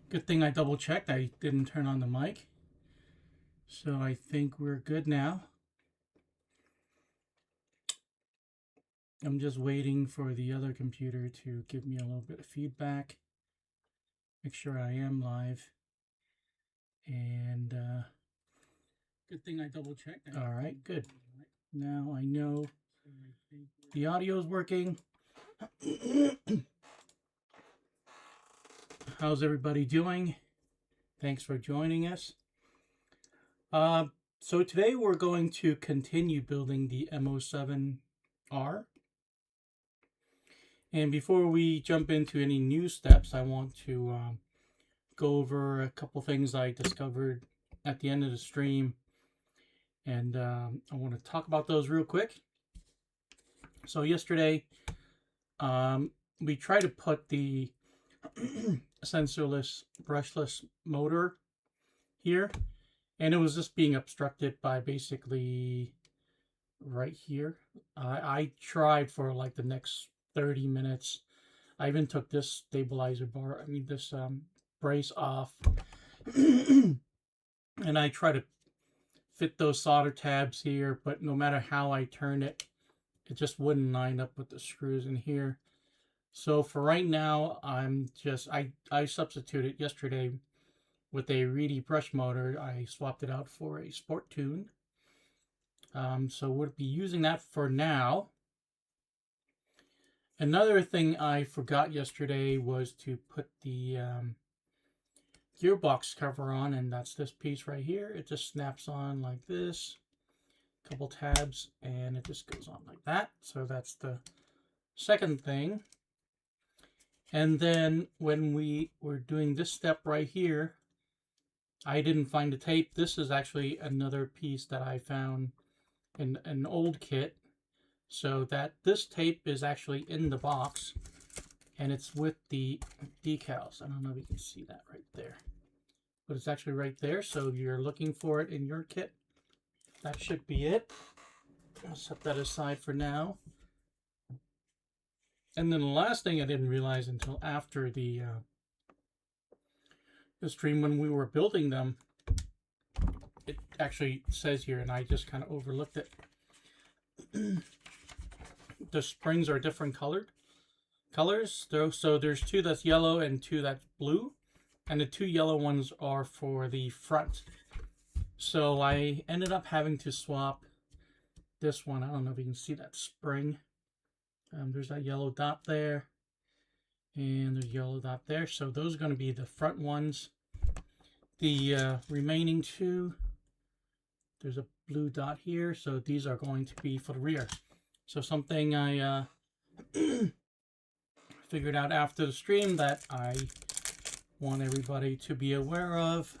Good thing I double checked. I didn't turn on the mic. So I think we're good now. I'm just waiting for the other computer to give me a little bit of feedback. Make sure I am live. And good thing I double checked. All right, good. Now I know the audio is working. How's everybody doing? Thanks for joining us. So today we're going to continue building the M-07R. And before we jump into any new steps, I want to go over a couple things I discovered at the end of the stream. And I want to talk about those real quick. So yesterday, we tried to put the sensorless, brushless motor here. And it was just being obstructed by basically right here. I tried for like the next 30 minutes. I even took this stabilizer bar, this brace off. And I tried to fit those solder tabs here, but no matter how I turned it, it just wouldn't line up with the screws in here. So for right now, I substituted yesterday with a Reedy brush motor. I swapped it out for a Sport Tune. So we'll be using that for now. Another thing I forgot yesterday was to put the gearbox cover on, and that's this piece right here. It just snaps on like this, couple tabs, and it just goes on like that. So that's the second thing. And then when we were doing this step right here, I didn't find the tape. This is actually another piece that I found in an old kit. So that this tape is actually in the box, and it's with the decals. I don't know if you can see that right there, but it's actually right there. So if you're looking for it in your kit, that should be it. I'll set that aside for now. And then the last thing I didn't realize until after the stream, when we were building them, it actually says here, and I just kind of overlooked it. The springs are different colors. So there's two that's yellow and two that's blue, and the two yellow ones are for the front. So I ended up having to swap this one. I don't know if you can see that spring. There's that yellow dot there, and there's a yellow dot there. So those are going to be the front ones. The remaining two, there's a blue dot here, so these are going to be for the rear. So something I figured out after the stream that I want everybody to be aware of.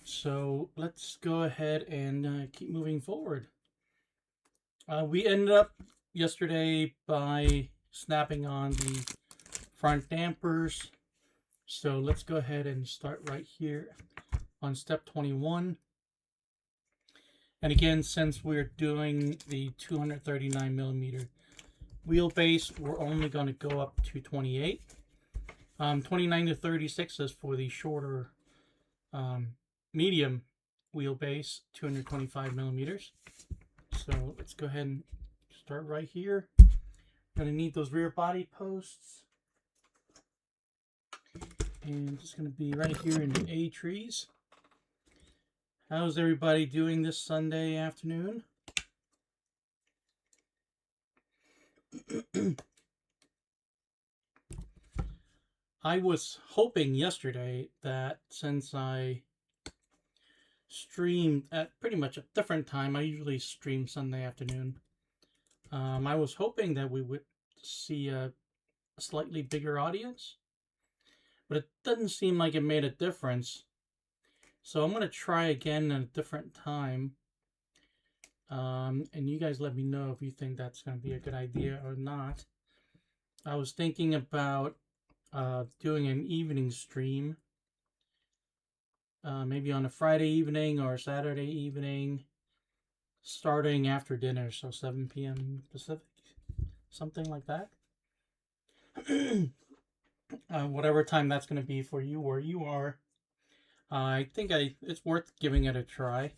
So let's go ahead and keep moving forward. We ended up yesterday by snapping on the front dampers. So let's go ahead and start right here on step 21. And again, since we're doing the 239 millimeter wheelbase, we're only going to go up to 28. 29 to 36 is for the shorter medium wheelbase, 225 millimeters. So let's go ahead and start right here. Going to need those rear body posts. And it's going to be right here in the A trees. How's everybody doing this Sunday afternoon? I was hoping yesterday that since I streamed at pretty much a different time, I usually stream Sunday afternoon, I was hoping that we would see a slightly bigger audience, but it doesn't seem like it made a difference. So I'm going to try again at a different time. And you guys let me know if you think that's going to be a good idea or not. I was thinking about doing an evening stream. Maybe on a Friday evening or Saturday evening. Starting after dinner, so 7 p.m. Pacific. Something like that. whatever time that's going to be for you where you are. I think it's worth giving it a try.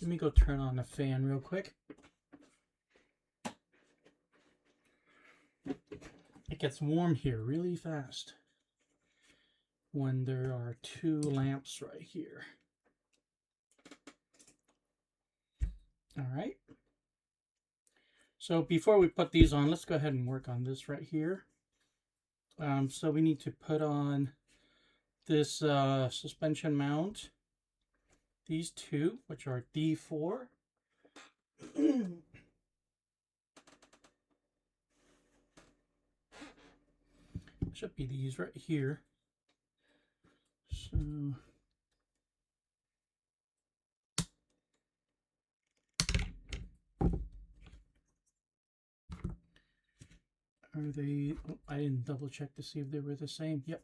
Let me go turn on the fan real quick. It gets warm here really fast when there are two lamps right here. All right. So before we put these on, let's go ahead and work on this right here. So we need to put on this suspension mount. These two, which are D4. Should be these right here. So are they? Oh, I didn't double check to see if they were the same. Yep.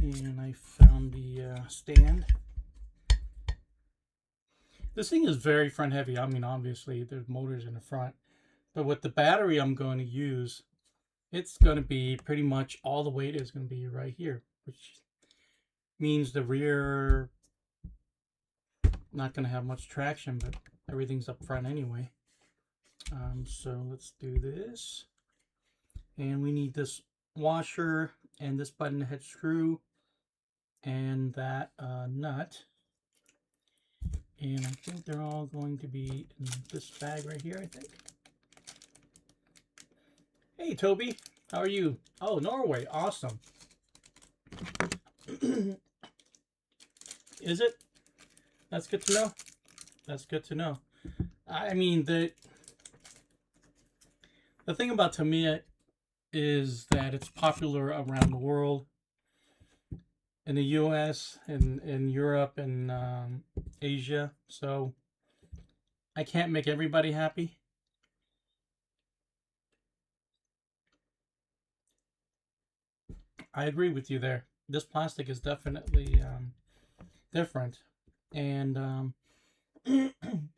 And I found the stand. This thing is very front heavy. I mean, obviously there's motors in the front, but with the battery I'm going to use, it's going to be pretty much all the weight is going to be right here, which means the rear not going to have much traction, but everything's up front anyway. So let's do this. And we need this washer and this button head screw and that nut. And I think they're all going to be in this bag right here, I think. Hey, Toby. How are you? Oh, Norway. Awesome. Is it? That's good to know. That's good to know. I mean, the thing about Tamiya is that it's popular around the world. In the US, in Europe, and Asia. So I can't make everybody happy. I agree with you there. This plastic is definitely different. And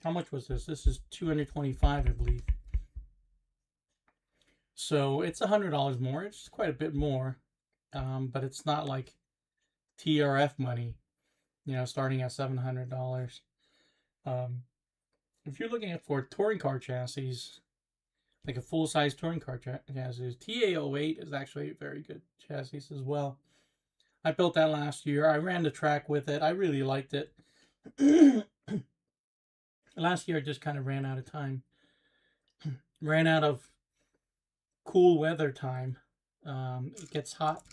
how much was this? This is $225, I believe. So it's $100 more. It's quite a bit more, but it's not like TRF money, you know, starting at $700. If you're looking for touring car chassis, like a full-size touring car chassis, TA08 is actually a very good chassis as well. I built that last year. I ran the track with it. I really liked it. Last year I just kind of ran out of time. Ran out of cool weather time. It gets hot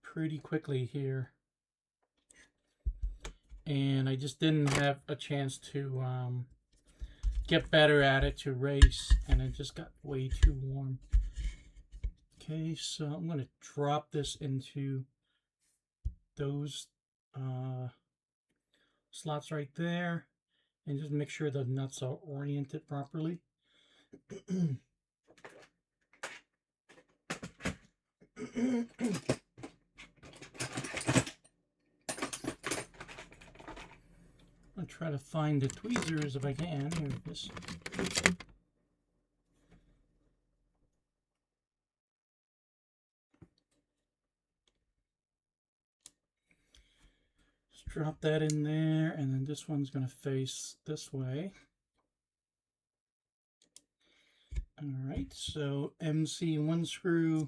pretty quickly here. And I just didn't have a chance to get better at it to race, and it just got way too warm. Okay, so I'm going to drop this into those slots right there, and just make sure the nuts are oriented properly. I'll try to find the tweezers if I can. Here it is. Just drop that in there, and then this one's going to face this way. Alright, so MC1 screw,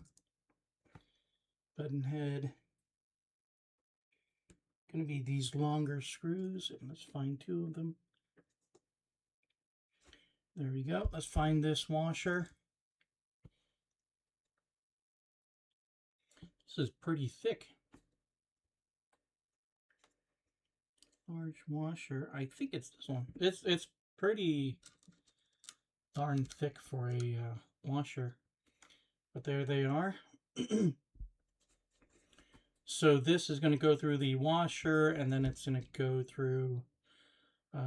button head. Going to be these longer screws, and let's find two of them. There we go. Let's find this washer. This is pretty thick. Large washer. I think it's this one. It's pretty darn thick for a washer. But there they are. So this is going to go through the washer, and then it's going to go through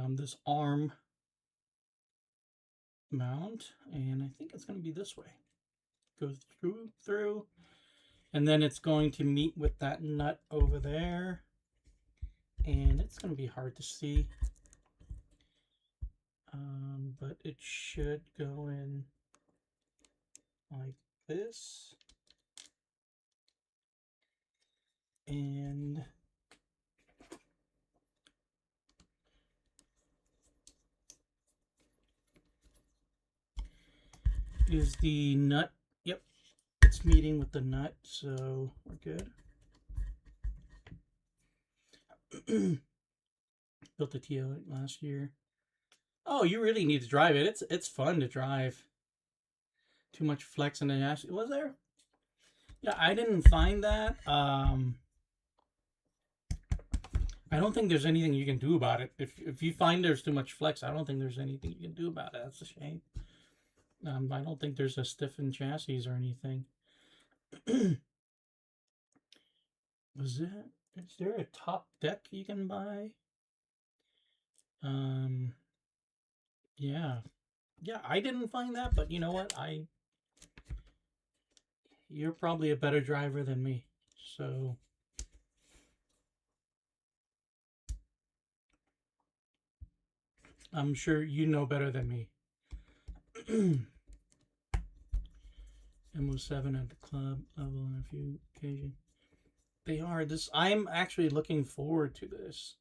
this arm mount, and I think it's going to be this way. Goes through, and then it's going to meet with that nut over there, and it's going to be hard to see. but it should go in like this. And is the nut, yep, it's meeting with the nut, so we're good. Built the TO last year. Oh, you really need to drive it. It's fun to drive. Too much flex in the dash. Was there? Yeah, I didn't find that. I don't think there's anything you can do about it. If you find there's too much flex, I don't think there's anything you can do about it. That's a shame. I don't think there's a stiffened chassis or anything. Is there a top deck you can buy? Yeah. Yeah, I didn't find that, but you know what? You're probably a better driver than me. So I'm sure you know better than me. M-07 at the club level on a few occasions. They are. I'm actually looking forward to this.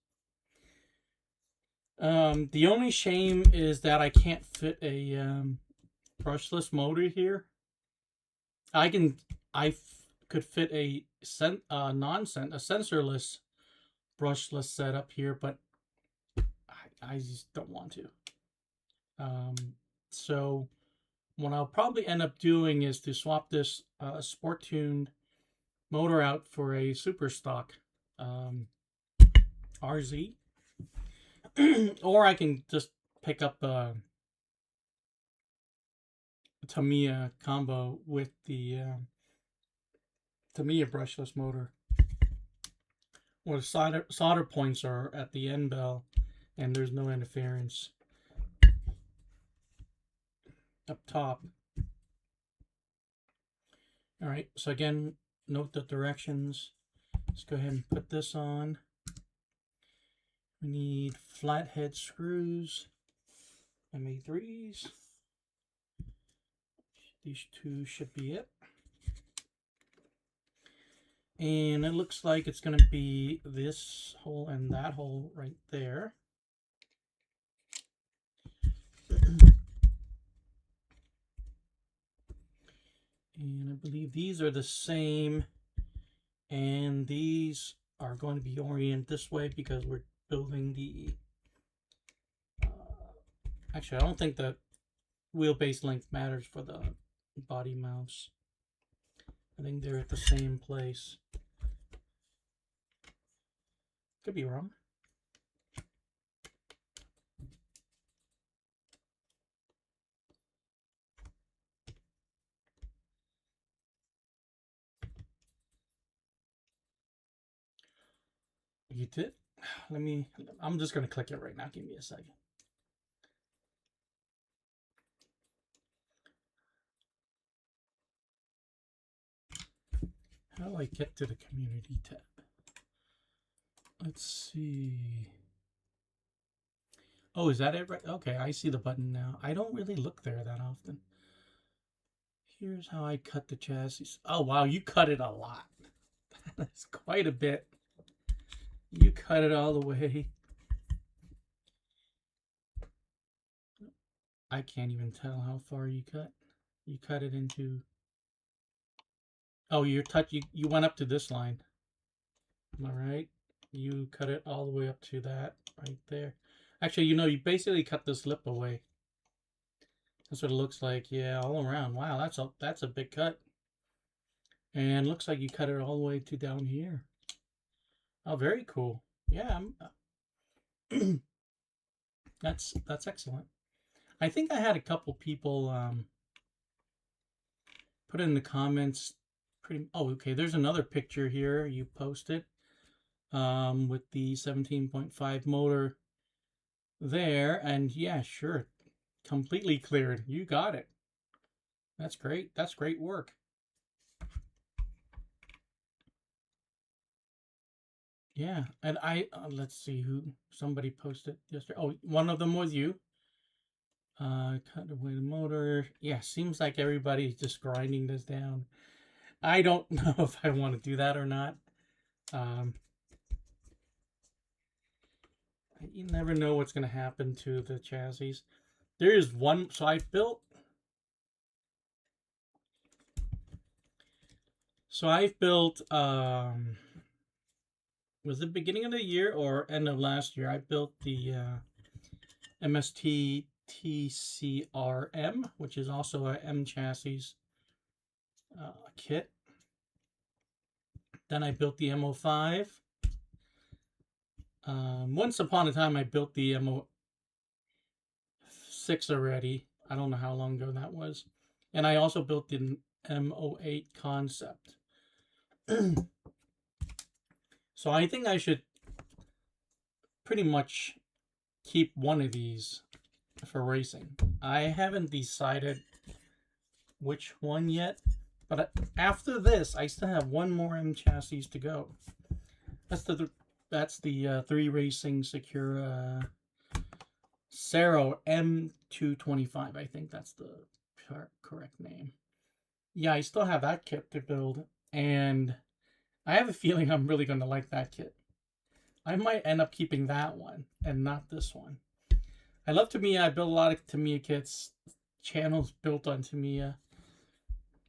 The only shame is that I can't fit a brushless motor here. I could fit a sensorless brushless setup here, but I just don't want to. So what I'll probably end up doing is to swap this sport tuned motor out for a super stock RZ. Or I can just pick up a Tamiya combo with the Tamiya brushless motor, where the solder points are at the end bell and there's no interference up top. All right, so again, note the directions. Let's go ahead and put this on. We need flathead screws, MA3s. These two should be it. And it looks like it's going to be this hole and that hole right there. And I believe these are the same. And these are going to be oriented this way because we're building the... actually, I don't think the wheelbase length matters for the body mounts. I think they're at the same place. Could be wrong. You did? I'm just going to click it right now. Give me a second. How do I get to the community tab? Let's see. Oh, is that it? Right? Okay, I see the button now. I don't really look there that often. Here's how I cut the chassis. Oh, wow, you cut it a lot. That's quite a bit. You cut it all the way. I can't even tell how far you cut. You cut it into... Oh, you went up to this line. Am I right? You cut it all the way up to that right there. Actually, you basically cut this lip away. That's what it looks like. Yeah, all around. Wow, that's a big cut. And looks like you cut it all the way to down here. Oh, very cool. Yeah, that's excellent. I think I had a couple people put in the comments. Oh, okay. There's another picture here you posted with the 17.5 motor there, and yeah, sure, completely cleared. You got it. That's great. That's great work. Yeah, and let's see who somebody posted yesterday. Oh, one of them was you. Cut away the motor. Yeah, seems like everybody's just grinding this down. I don't know if I want to do that or not. You never know what's going to happen to the chassis. There is one, so I've built was it beginning of the year or end of last year? I built the MST TCRM, which is also a M chassis kit. Then I built the M-05. Once upon a time, I built the M-06 already. I don't know how long ago that was. And I also built the M-08 concept. So I think I should pretty much keep one of these for racing. I haven't decided which one yet, but after this, I still have one more M chassis to go. That's the 3 Racing Secura Cero M225. I think that's the correct name. Yeah, I still have that kit to build, and I have a feeling I'm really going to like that kit. I might end up keeping that one and not this one. I love Tamiya. I built a lot of Tamiya kits, channels built on Tamiya.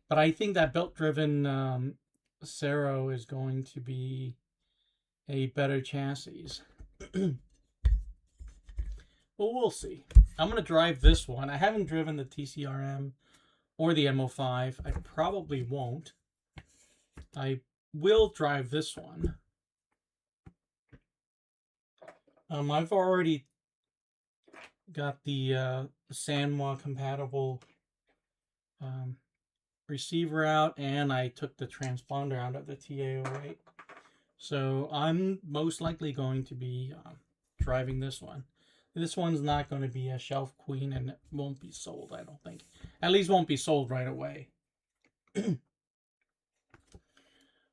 But I think that belt-driven Cero is going to be a better chassis. Well, we'll see. I'm going to drive this one. I haven't driven the TCRM or the M-05. I probably won't. I will drive this one. I've already got the Sanwa compatible receiver out, and I took the transponder out of the TA08. So I'm most likely going to be driving this one. This one's not going to be a shelf queen, and it won't be sold, I don't think. At least won't be sold right away.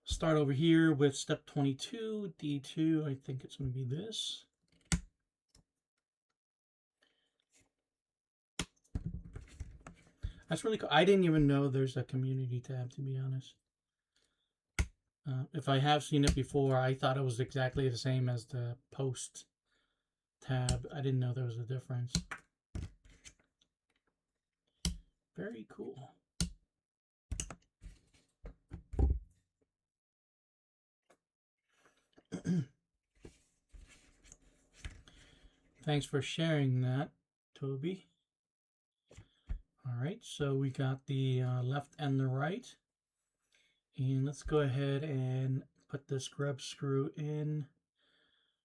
Start over here with step 22, D2. I think it's going to be this. That's really cool. I didn't even know there's a community tab, to be honest. If I have seen it before, I thought it was exactly the same as the post tab. I didn't know there was a difference. Very cool. Thanks for sharing that, Toby. All right, so we got the left and the right. And let's go ahead and put this grub screw in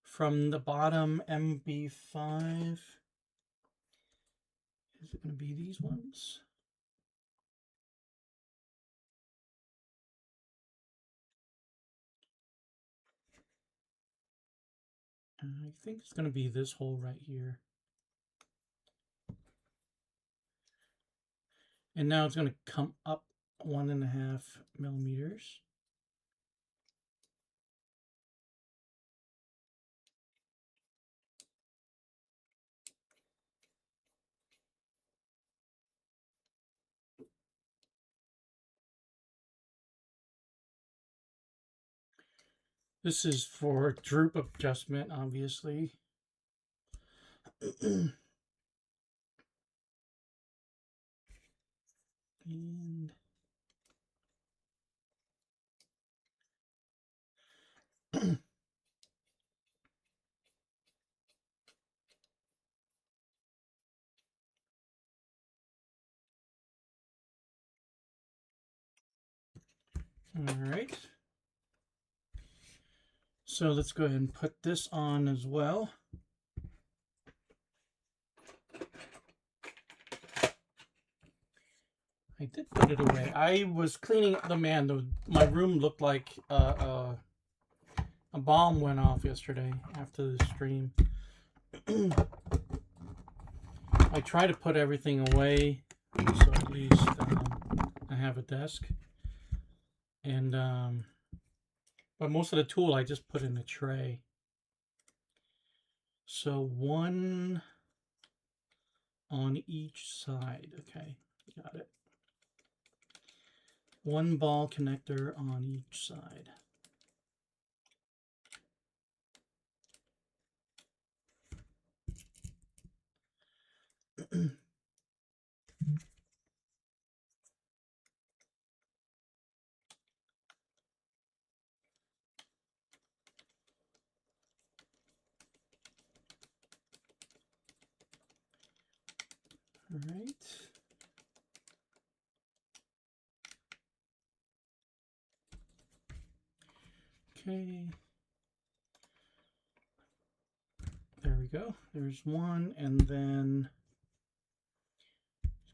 from the bottom MB5. Is it going to be these ones? I think it's going to be this hole right here. And now it's going to come up 1.5 millimeters. This is for droop adjustment, obviously. And all right. So let's go ahead and put this on as well. I did put it away. I was cleaning up my room looked like a bomb went off yesterday after the stream. I try to put everything away, so at least I have a desk. And but most of the tool I just put in a tray. So one on each side. Okay, got it. One ball connector on each side. All right. Okay. There we go. There's one, and then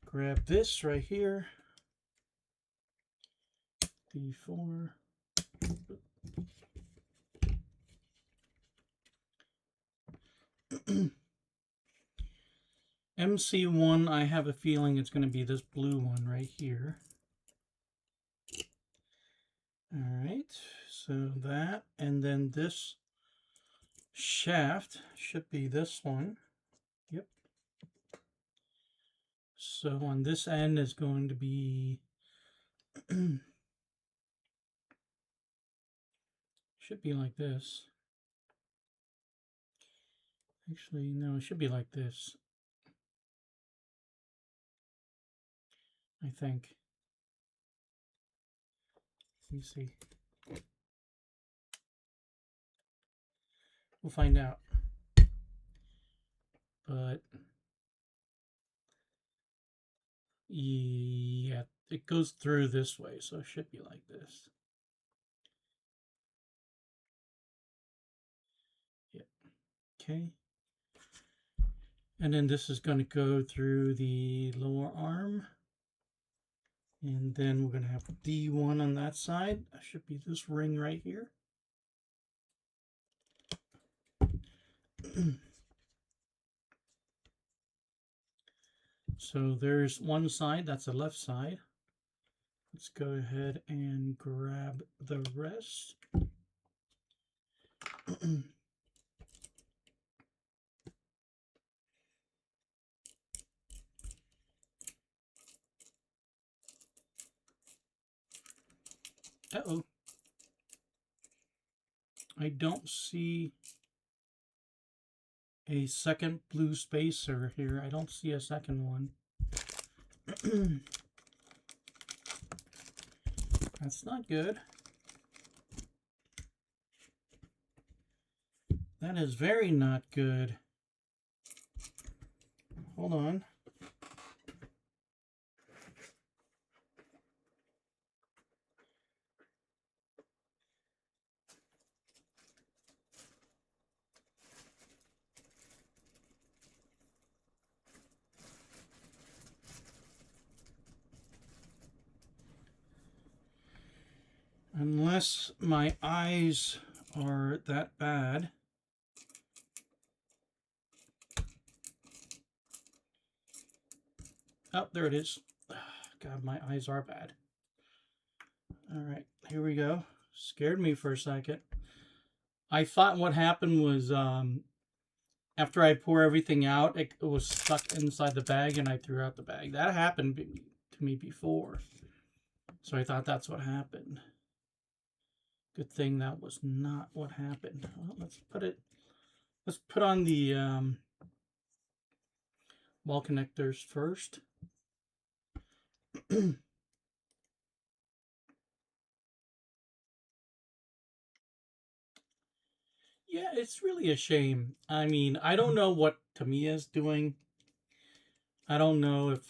grab this right here. D4. MC1, I have a feeling it's going to be this blue one right here. All right, so that, and then this shaft should be this one. Yep. So on this end is going to be should be like this. Actually, no, it should be like this. I think. Let me see. We'll find out. But yeah, it goes through this way, so it should be like this. Yep. Okay. And then this is going to go through the lower arm. And then we're going to have D1 on that side. That should be this ring right here. So there's one side, that's the left side. Let's go ahead and grab the rest. Uh-oh. I don't see a second blue spacer here. I don't see a second one. That's not good. That is very not good. Hold on. Unless my eyes are that bad. Oh, there it is. God, my eyes are bad. All right, here we go. Scared me for a second. I thought what happened was after I pour everything out, it was stuck inside the bag and I threw out the bag. That happened to me before. So I thought that's what happened. Good thing that was not what happened. Well, let's put on the ball connectors first. Yeah, it's really a shame. I mean, I don't know what Tamiya is doing. I don't know if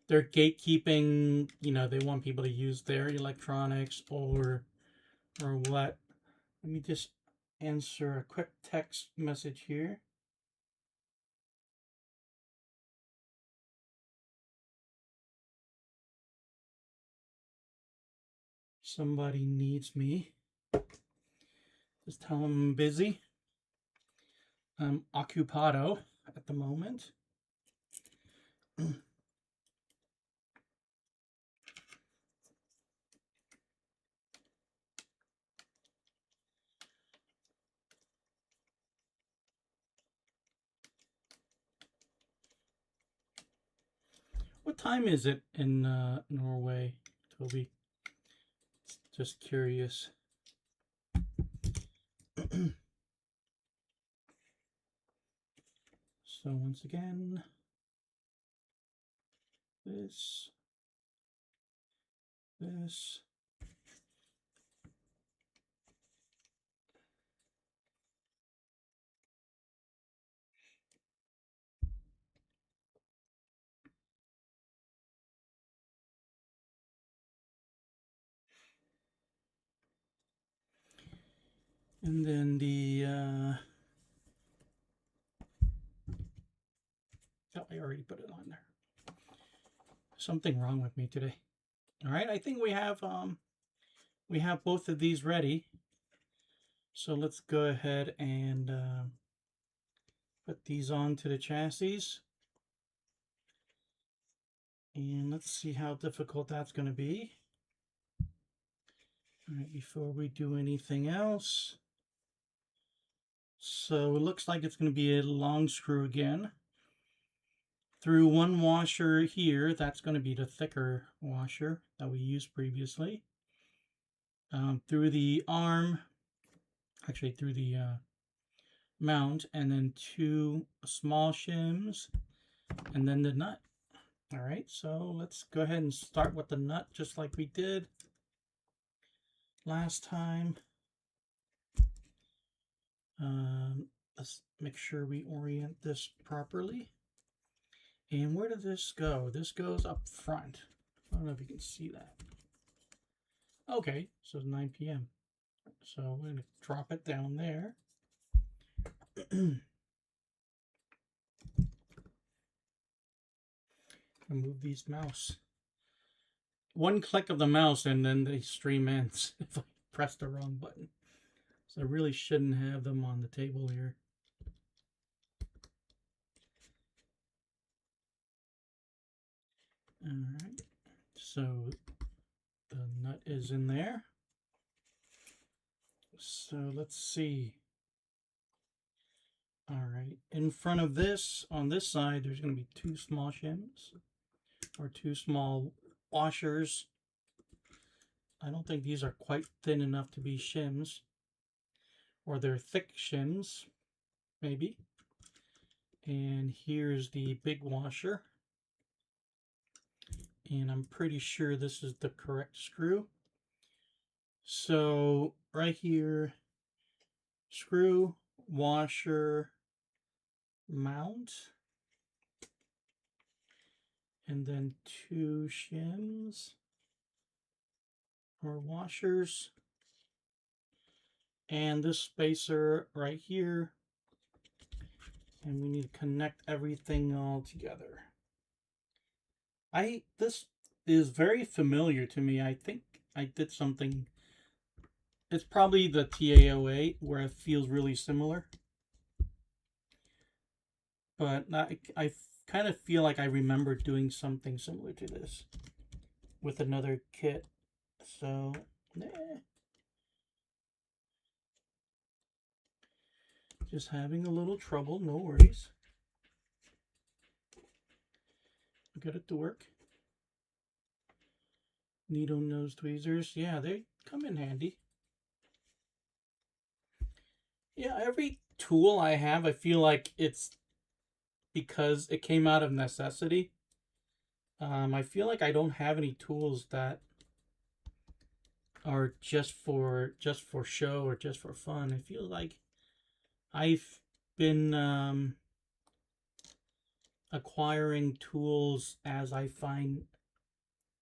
they're gatekeeping, you know, they want people to use their electronics or what. Let me just answer a quick text message here. Somebody needs me. Just tell them I'm busy. I'm occupado at the moment. time is it in Norway, Toby? Just curious. So once again, this. And then the, oh, I already put it on there. Something wrong with me today. All right, I think we have both of these ready. So let's go ahead and put these onto the chassis. And let's see how difficult that's going to be. All right, before we do anything else. So it looks like it's going to be a long screw again. Through one washer here, that's going to be the thicker washer that we used previously. Through the arm, actually through the mount, and then 2 small shims, and then the nut. All right, so let's go ahead and start with the nut just like we did last time. Let's make sure we orient this properly. And where does this go? This goes up front. I don't know if you can see that. Okay, so it's 9 p.m. So we're going to drop it down there. Move these mouse. One click of the mouse and then the stream ends if I press the wrong button. So I really shouldn't have them on the table here. Alright, so the nut is in there. So let's see. Alright, in front of this, on this side, there's going to be 2 small shims, or 2 small washers. I don't think these are quite thin enough to be shims, or they're thick shims, maybe. And here's the big washer. And I'm pretty sure this is the correct screw. So right here, screw, washer, mount, and then 2 shims or washers, and this spacer right here, and we need to connect everything all together. This is very familiar to me. I think I did something. It's probably the TAOA where it feels really similar. But I kind of feel like I remember doing something similar to this with another kit. So, just having a little trouble, no worries. Get it to work. Needle nose tweezers, yeah, they come in handy. Yeah, every tool I have, I feel like it's because it came out of necessity. I feel like I don't have any tools that are just for show or just for fun. I feel like I've been acquiring tools as I find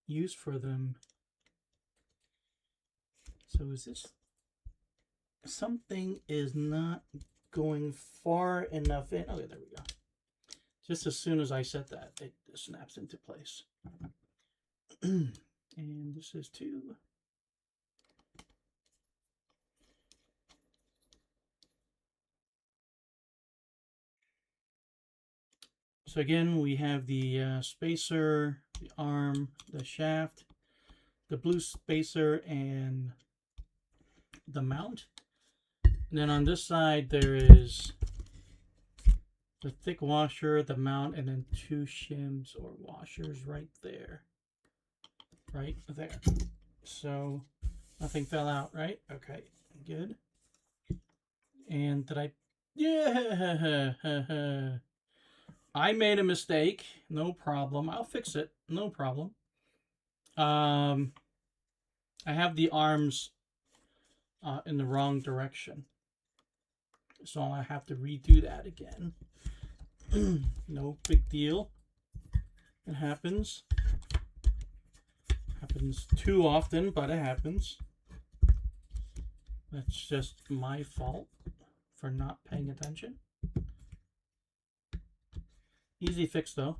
use for them. So is this something is not going far enough in? Okay, there we go. Just as soon as I set that, it snaps into place. And this is 2. So again, we have the spacer, the arm, the shaft, the blue spacer, and the mount. And then on this side, there is the thick washer, the mount, and then 2 shims or washers right there. Right there. So nothing fell out, right? Okay, good. And did I... Yeah! I made a mistake. No problem. I'll fix it. No problem. I have the arms in the wrong direction. So I have to redo that again. No big deal. It happens. Happens too often, but it happens. That's just my fault for not paying attention. Easy fix though.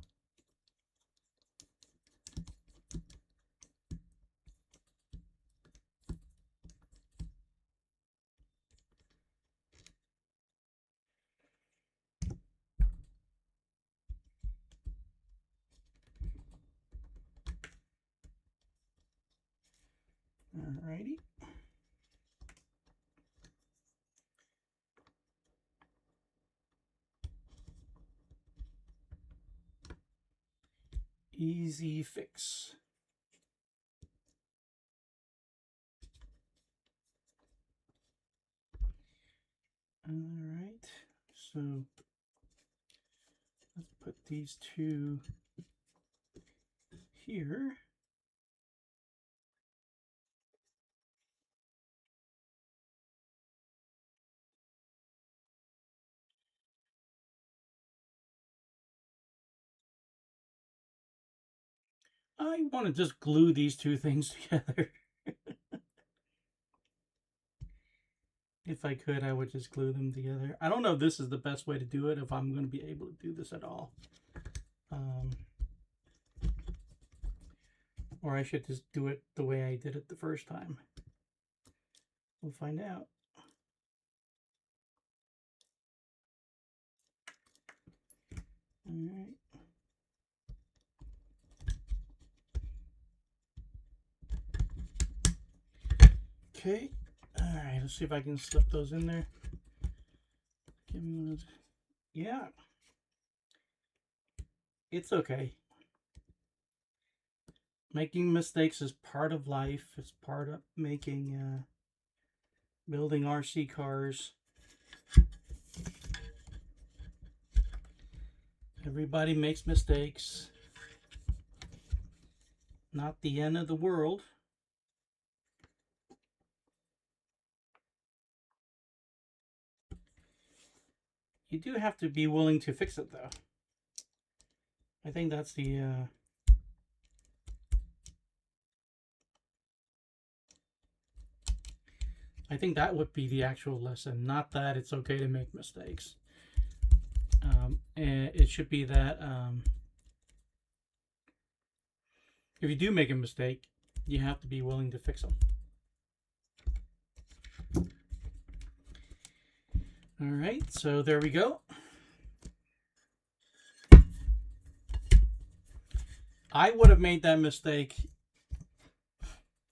Alrighty. Easy fix. Alright, so let's put these two here. I want to just glue these two things together. If I could, I would just glue them together. I don't know if this is the best way to do it, if I'm going to be able to do this at all. Or I should just do it the way I did it the first time. We'll find out. All right. Okay. All right. Let's see if I can slip those in there. Give me one of those. Yeah. It's okay. Making mistakes is part of life. It's part of making, building RC cars. Everybody makes mistakes. Not the end of the world. You do have to be willing to fix it, though. I think that's the... I think that would be the actual lesson, not that it's okay to make mistakes. And it should be that if you do make a mistake, you have to be willing to fix them. All right, so there we go. I would have made that mistake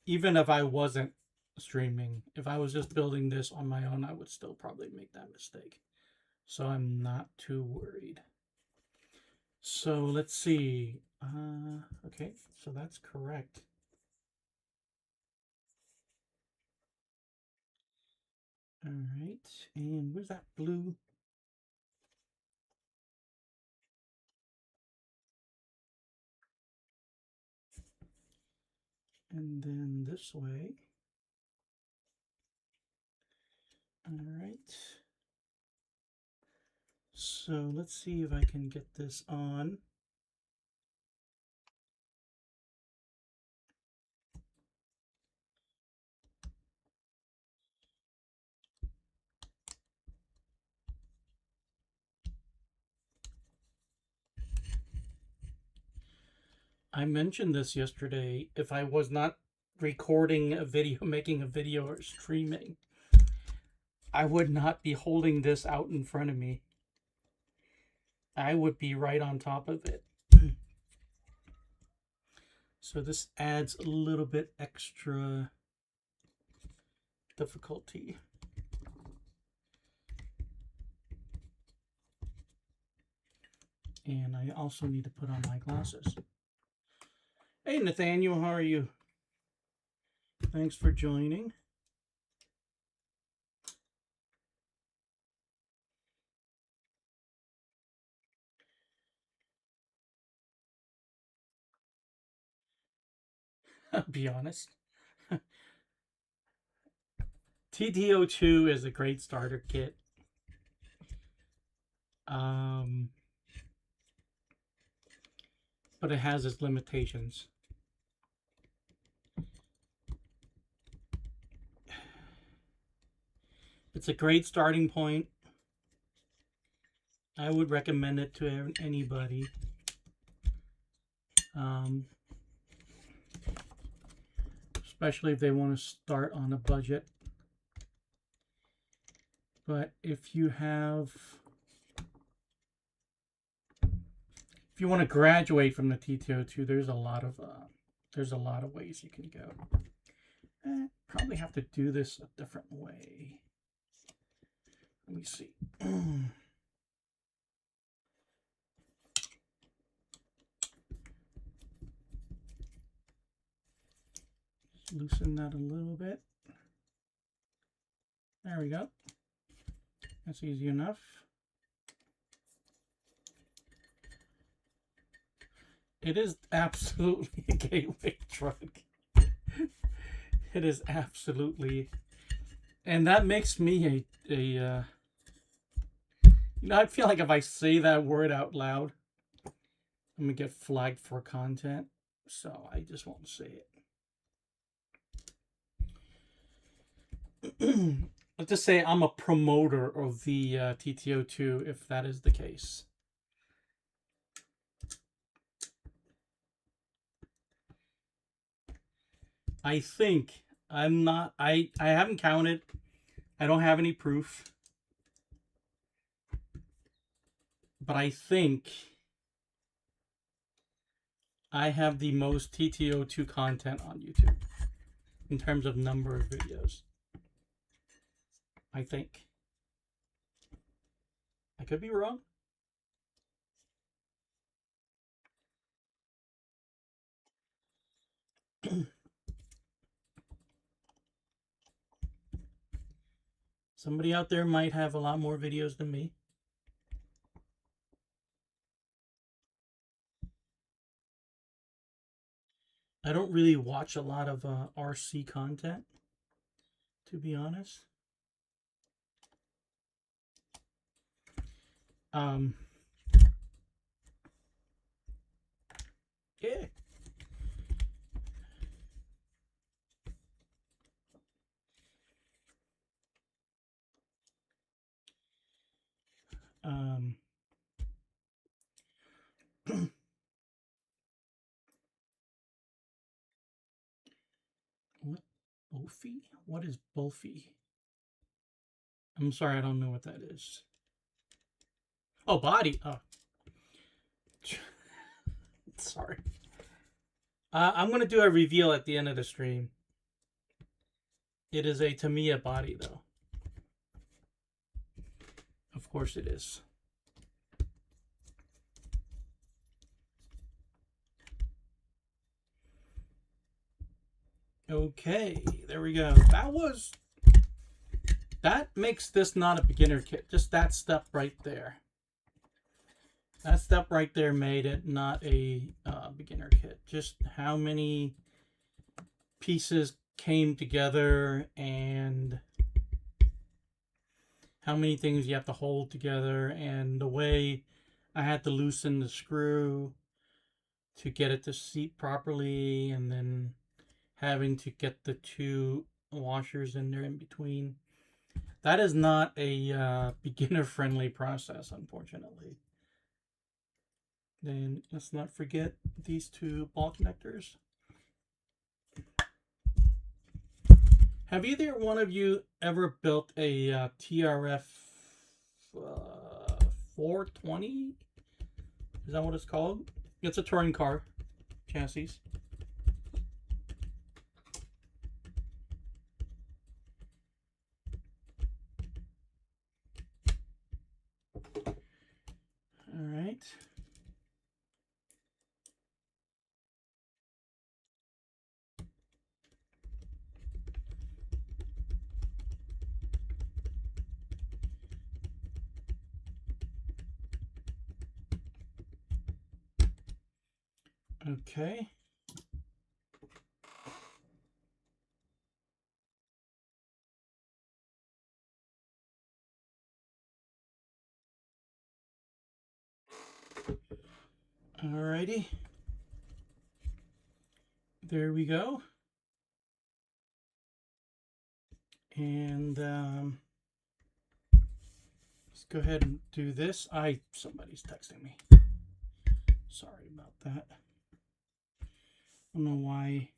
even if I wasn't streaming. If I was just building this on my own, I would still probably make that mistake. So I'm not too worried. So let's see. Okay, so that's correct. All right, and where's that blue? And then this way. All right. So let's see if I can get this on. I mentioned this yesterday. If I was not recording a video, making a video, or streaming, I would not be holding this out in front of me. I would be right on top of it. So this adds a little bit extra difficulty. And I also need to put on my glasses. Hey, Nathaniel, how are you? Thanks for joining. I'll be honest. TTO2 is a great starter kit. But it has its limitations. It's a great starting point. I would recommend it to anybody. Especially if they want to start on a budget. But if you want to graduate from the TTO2, there's a lot of ways you can go. Probably have to do this a different way. Let me see. Loosen that a little bit. There we go. That's easy enough. It is absolutely a gateway truck. It is absolutely, and that makes me you know, I feel like if I say that word out loud, I'm gonna get flagged for content, so I just won't say it. Let's just say I'm a promoter of the TTO2, if that is the case. I think I'm not. I haven't counted. I don't have any proof, but I think I have the most TTO2 content on YouTube in terms of number of videos. I think. I could be wrong. Somebody out there might have a lot more videos than me. I don't really watch a lot of RC content, to be honest. Yeah. What? Bofi? What is Bofi? I'm sorry, I don't know what that is. Oh, body. Oh. Sorry. I'm going to do a reveal at the end of the stream. It is a Tamiya body, though. Of course it is. Okay, there we go. That makes this not a beginner kit. Just that step right there. That step right there made it not a beginner kit. Just how many pieces came together and how many things you have to hold together, and the way I had to loosen the screw to get it to seat properly, and then having to get the two washers in there in between. That is not a beginner-friendly process, unfortunately. Then let's not forget these two ball connectors. Have either one of you ever built a TRF 420? Is that what it's called? It's a touring car chassis. All right. Okay. Alrighty. There we go. And let's go ahead and do this. Somebody's texting me. Sorry about that. I don't know why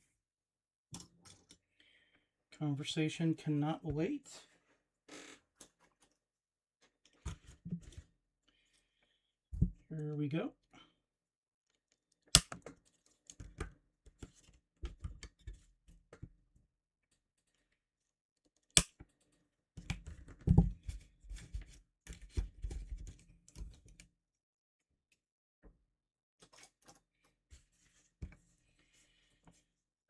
conversation cannot wait. Here we go.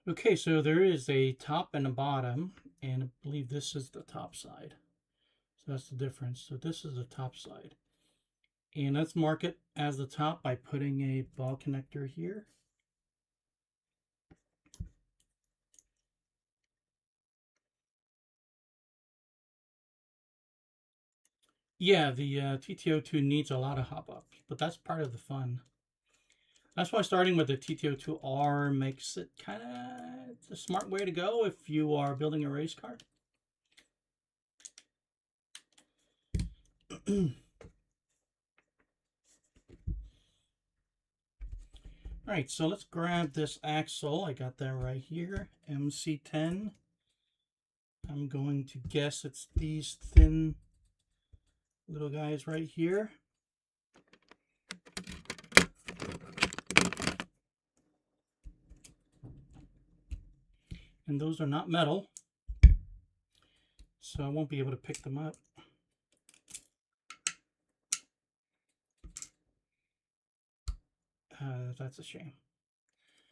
Okay, so there is a top and a bottom, and I believe this is the top side. So that's the difference. So this is the top side. And let's mark it as the top by putting a ball connector here. Yeah, the TTO2 needs a lot of hop-ups, but that's part of the fun. That's why starting with the TTO2R makes it kind of a smart way to go if you are building a race car. Alright, so let's grab this axle. I got that right here, MC10. I'm going to guess it's these thin little guys right here. And those are not metal, so I won't be able to pick them up. That's a shame.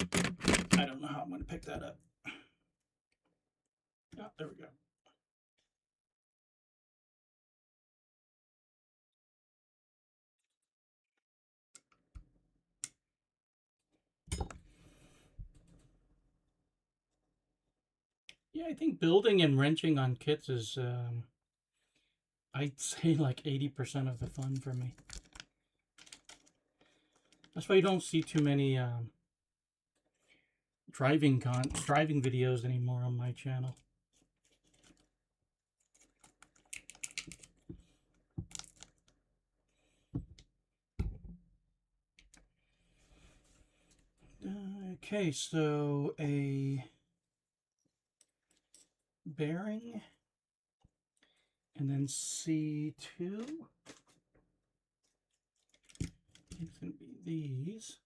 I don't know how I'm going to pick that up. Oh, there we go. Yeah, I think building and wrenching on kits is, I'd say like 80% of the fun for me. That's why you don't see too many driving videos anymore on my channel. Okay, so a bearing, and then C2. It's going to be these.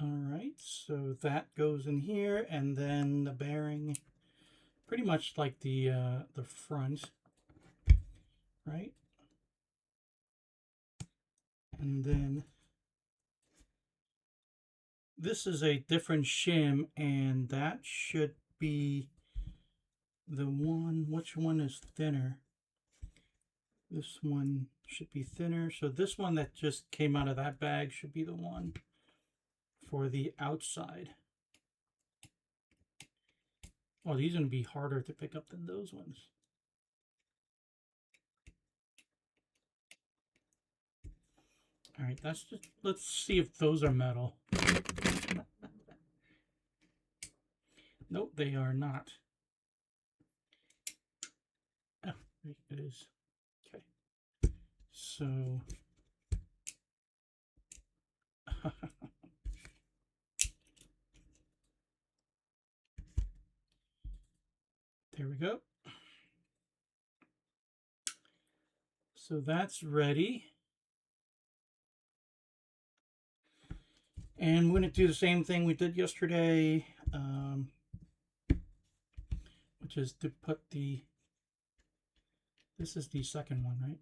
Alright, so that goes in here, and then the bearing, pretty much like the front, right? And then this is a different shim, and that should be the one. Which one is thinner? This one should be thinner. So this one that just came out of that bag should be the one for the outside. Oh, these are going to be harder to pick up than those ones. All right, let's see if those are metal. Nope, they are not. Oh, there it is. Okay. So There we go. So that's ready. And we're going to do the same thing we did yesterday, which is to put the, this is the second one, right?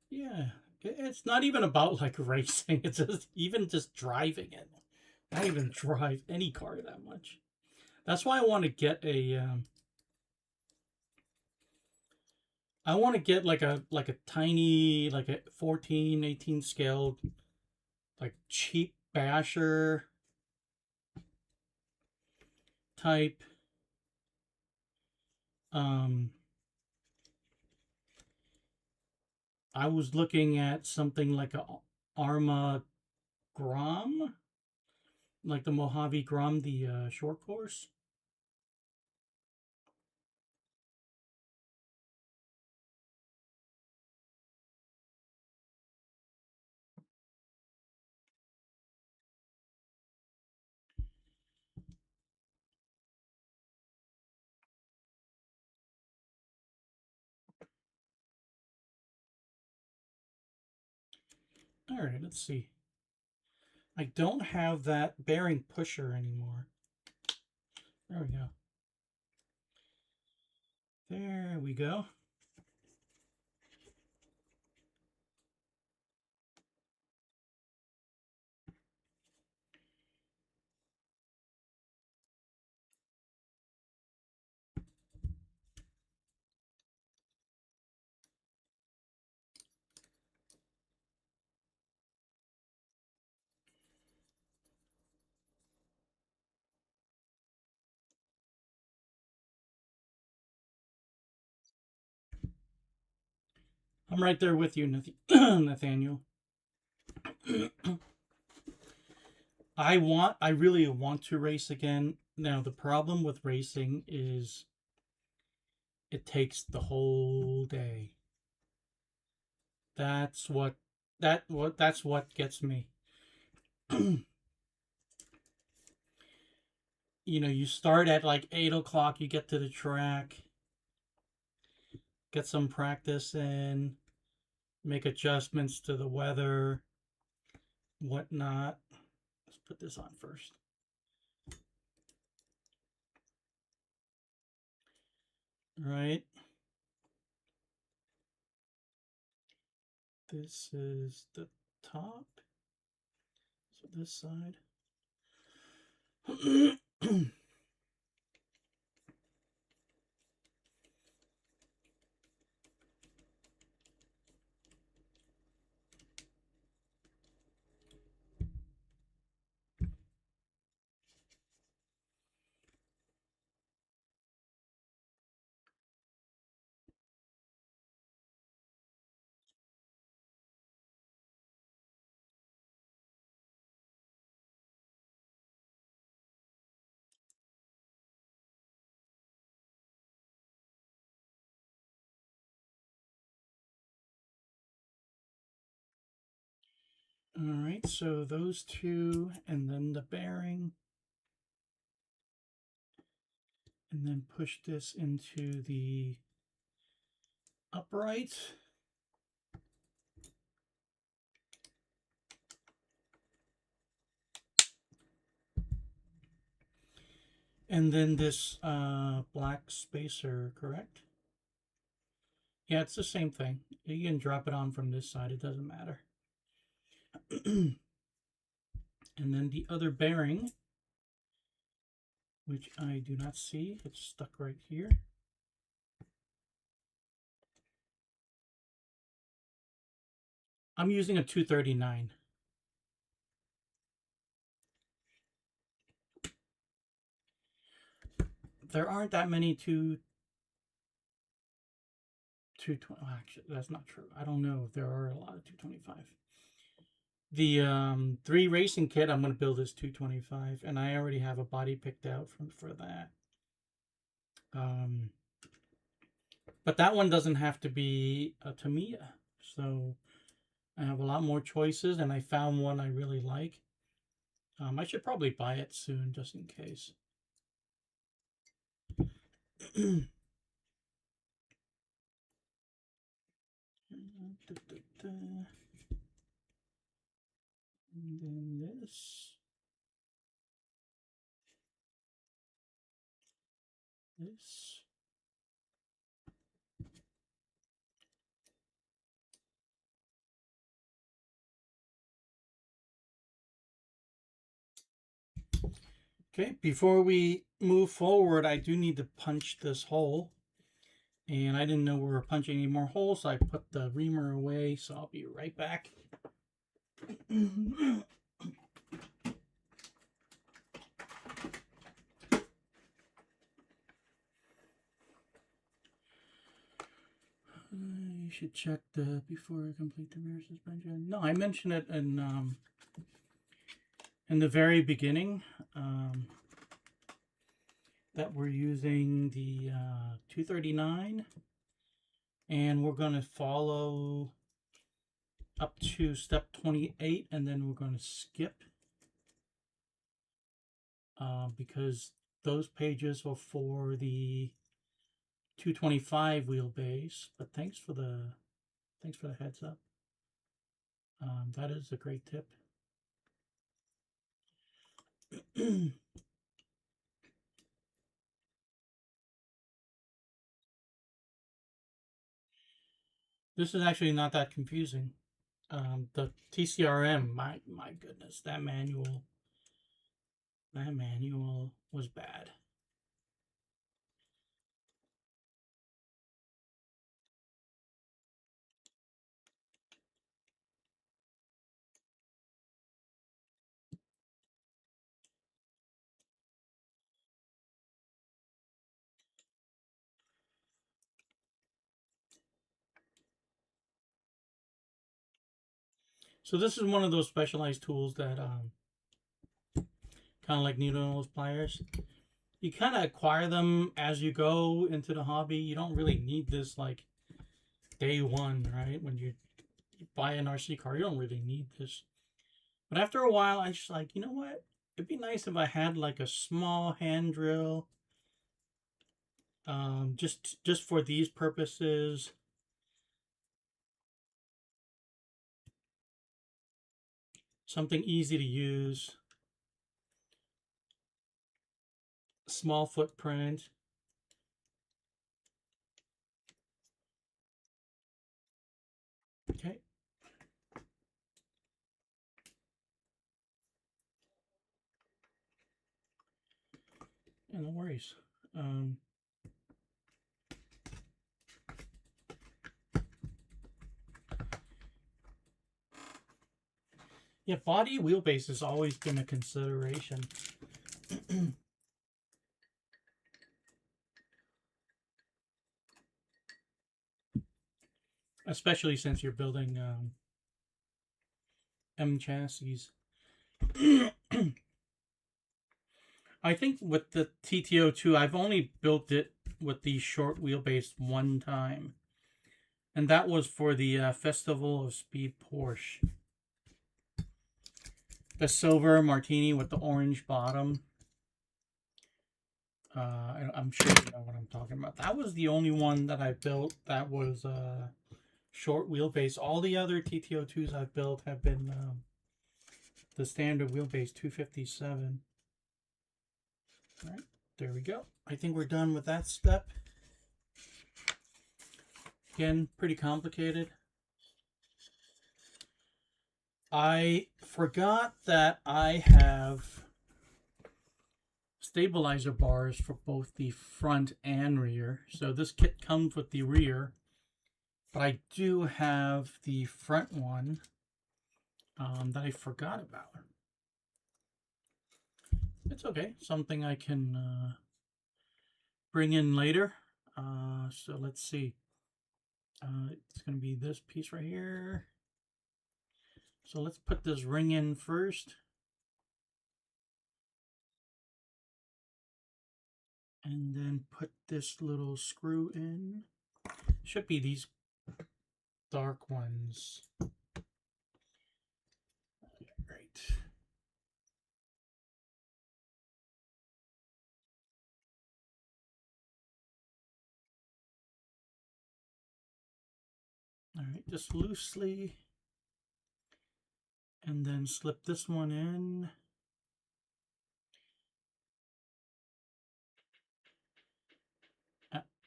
Yeah. Yeah, it's not even about like racing. It's just even just driving it. I don't even drive any car that much. That's why I want to get a. I want to get like a tiny, like a 14, 18 scale, like cheap basher type. I was looking at something like a Arma Grom, like the Mojave Grom, the short course. All right, let's see. I don't have that bearing pusher anymore. There we go. There we go. I'm right there with you, Nathaniel. I really want to race again. Now, the problem with racing is it takes the whole day. That's what gets me. You know, you start at like 8 o'clock, you get to the track, get some practice in, make adjustments to the weather, whatnot. Let's put this on first. Right. This is the top. So this side. All right, so those two, and then the bearing, and then push this into the upright. And then this black spacer, correct? Yeah, it's the same thing. You can drop it on from this side, it doesn't matter. And then the other bearing, which I do not see, it's stuck right here. I'm using a 239. There aren't that many 220. Oh, actually, that's not true. I don't know if there are a lot of 225. The 3 racing kit I'm going to build is 225, and I already have a body picked out for that. But that one doesn't have to be a Tamiya. So I have a lot more choices, and I found one I really like. I should probably buy it soon, just in case. And then this. Okay, before we move forward, I do need to punch this hole. And I didn't know we were punching any more holes, so I put the reamer away, so I'll be right back. You should check the before I complete the rear suspension. No, I mentioned it in the very beginning that we're using the 239, and we're going to follow up to step 28, and then we're going to skip because those pages are for the 225 wheelbase. But thanks for the heads up. That is a great tip. This is actually not that confusing. The TCRM, my goodness, that manual was bad. So this is one of those specialized tools that kind of like needle nose pliers. You kind of acquire them as you go into the hobby. You don't really need this like day one, right? When you buy an RC car, you don't really need this. But after a while, I just like, you know what? It'd be nice if I had like a small hand drill, just for these purposes. Something easy to use, small footprint. Okay. Yeah, no worries. Yeah, body wheelbase has always been a consideration. Especially since you're building M chassis. I think with the TTO2, I've only built it with the short wheelbase one time. And that was for the Festival of Speed Porsche. The silver martini with the orange bottom. I'm sure you know what I'm talking about. That was the only one that I built that was short wheelbase. All the other TTO2s I've built have been the standard wheelbase 257. All right, there we go. I think we're done with that step. Again, pretty complicated. I forgot that I have stabilizer bars for both the front and rear. So this kit comes with the rear, but I do have the front one that I forgot about. It's okay. Something I can bring in later. So let's see. It's going to be this piece right here. So let's put this ring in first. And then put this little screw in. Should be these dark ones. All right, just loosely, and then slip this one in.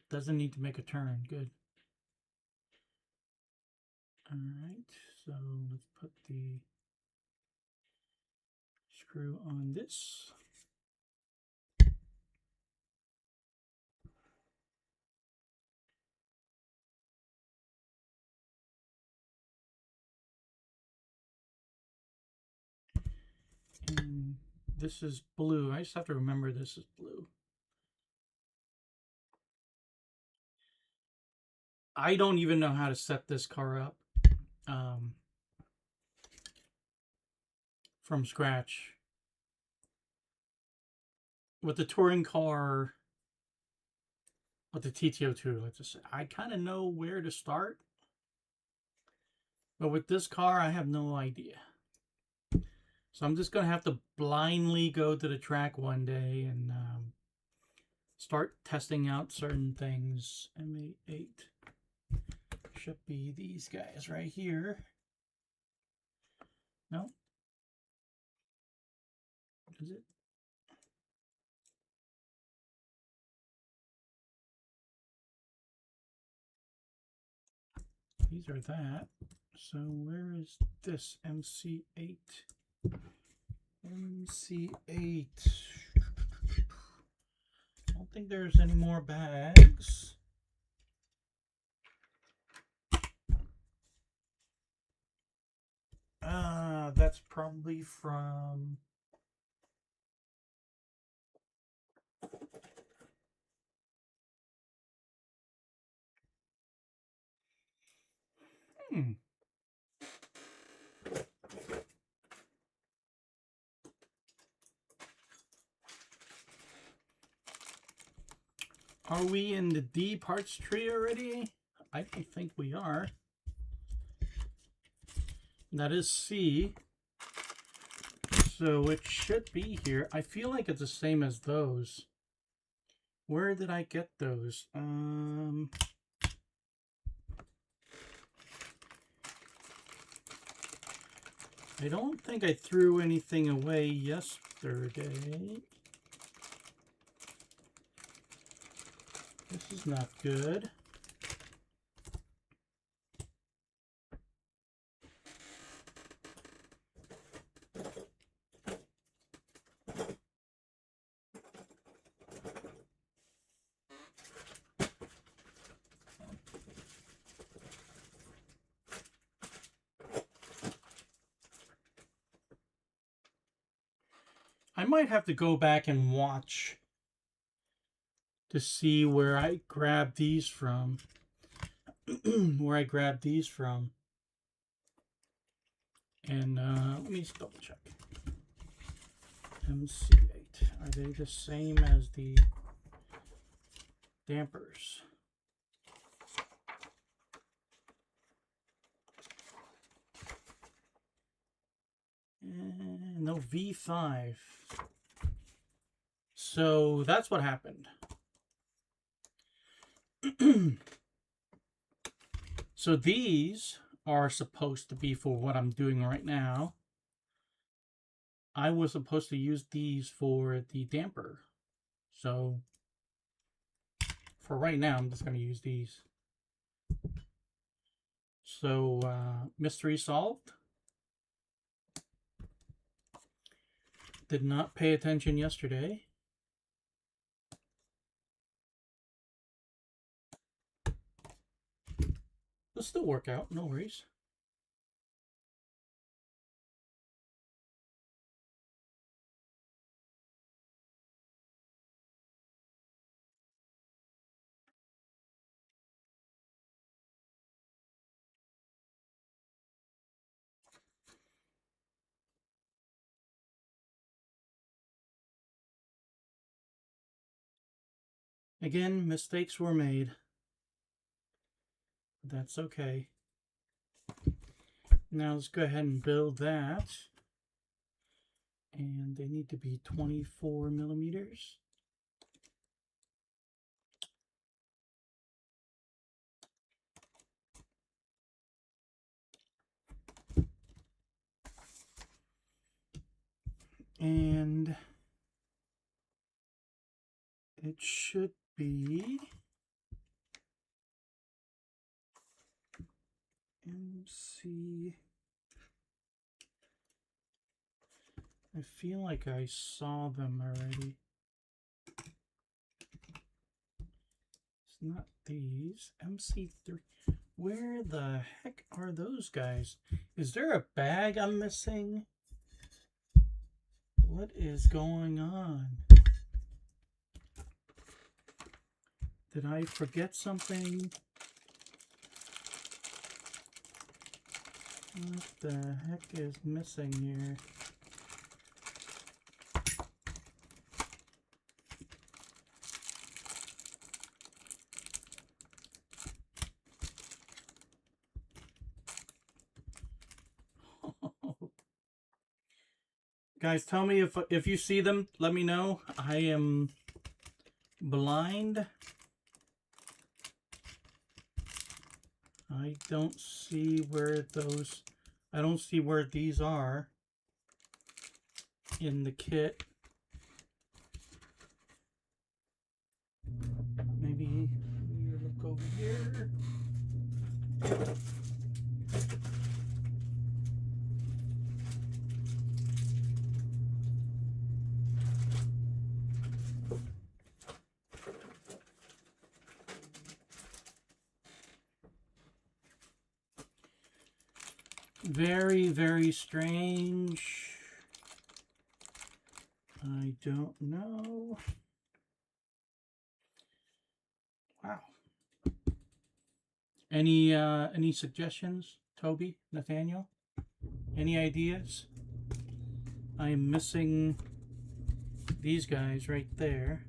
Doesn't need to make a turn. Good. All right, so let's put the screw on this. And this is blue. I just have to remember this is blue. I don't even know how to set this car up from scratch. With the touring car, with the TTO2, let's just say, I kind of know where to start. But with this car, I have no idea. So I'm just going to have to blindly go to the track one day and start testing out certain things. M88 should be these guys right here. No? Is it? These are that. So where is this MC8? MC8. I don't think there's any more bags. That's probably from... Are we in the D parts tree already? I don't think we are. That is C. So it should be here. I feel like it's the same as those. Where did I get those? I don't think I threw anything away yesterday. This is not good. I might have to go back and watch to see where I grabbed these from. Where I grabbed these from. And let me just double check. MC8. Are they the same as the dampers? No, V5. So that's what happened. So these are supposed to be for what I'm doing right now. I was supposed to use these for the damper. So for right now, I'm just going to use these. So mystery solved. Did not pay attention yesterday. It'll still work out, no worries. Again, mistakes were made. That's okay. Now let's go ahead and build that. And they need to be 24 millimeters. And it should be MC. I feel like I saw them already. It's not these. MC3. Where the heck are those guys? Is there a bag I'm missing? What is going on? Did I forget something? What the heck is missing here? Guys, tell me if you see them. Let me know. I am blind. I don't see where those... I don't see where these are in the kit. Maybe you look over here. Very, very strange. I don't know. Wow. Any suggestions, Toby, Nathaniel? Any ideas? I am missing these guys right there.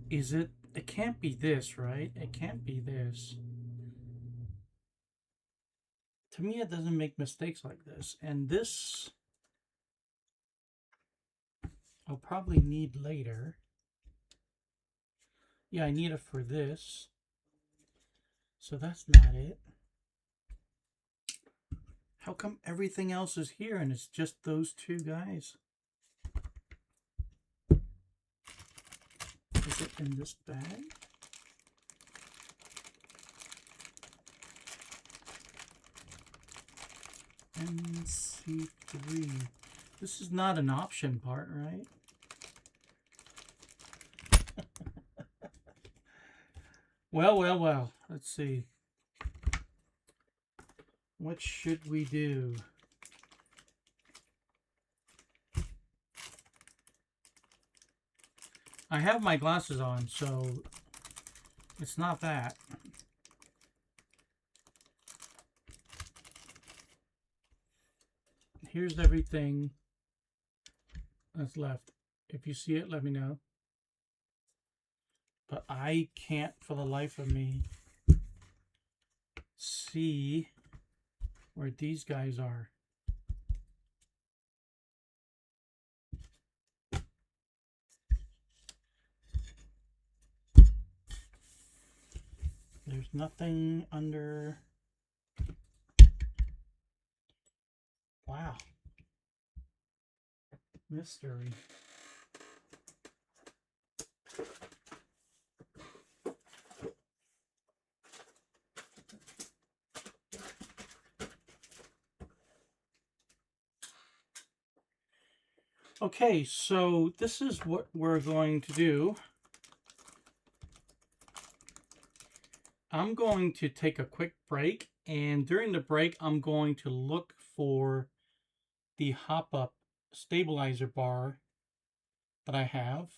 Is it? It can't be this, right? It can't be this. Tamiya doesn't make mistakes like this. And this I'll probably need later. Yeah, I need it for this. So that's not it. How come everything else is here and it's just those two guys? Is it in this bag? MC3. This is not an option part, right? Well. Let's see. What should we do? I have my glasses on, so it's not that. Here's everything that's left. If you see it, let me know. But I can't, for the life of me, see where these guys are. There's nothing under... Wow. Mystery. Okay, so this is what we're going to do. I'm going to take a quick break, and during the break, I'm going to look for the hop-up stabilizer bar that I have.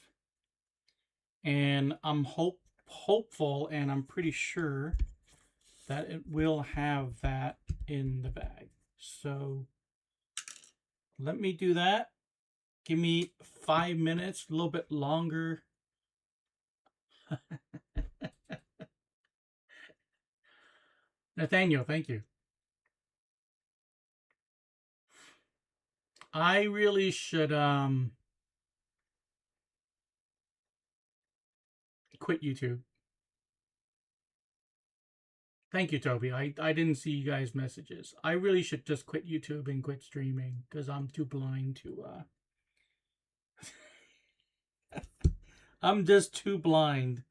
And I'm hopeful, and I'm pretty sure that it will have that in the bag. So let me do that. Give me 5 minutes, a little bit longer. Nathaniel, thank you. I really should quit YouTube. Thank you, Toby. I didn't see you guys' messages. I really should just quit YouTube and quit streaming because I'm too blind to. I'm just too blind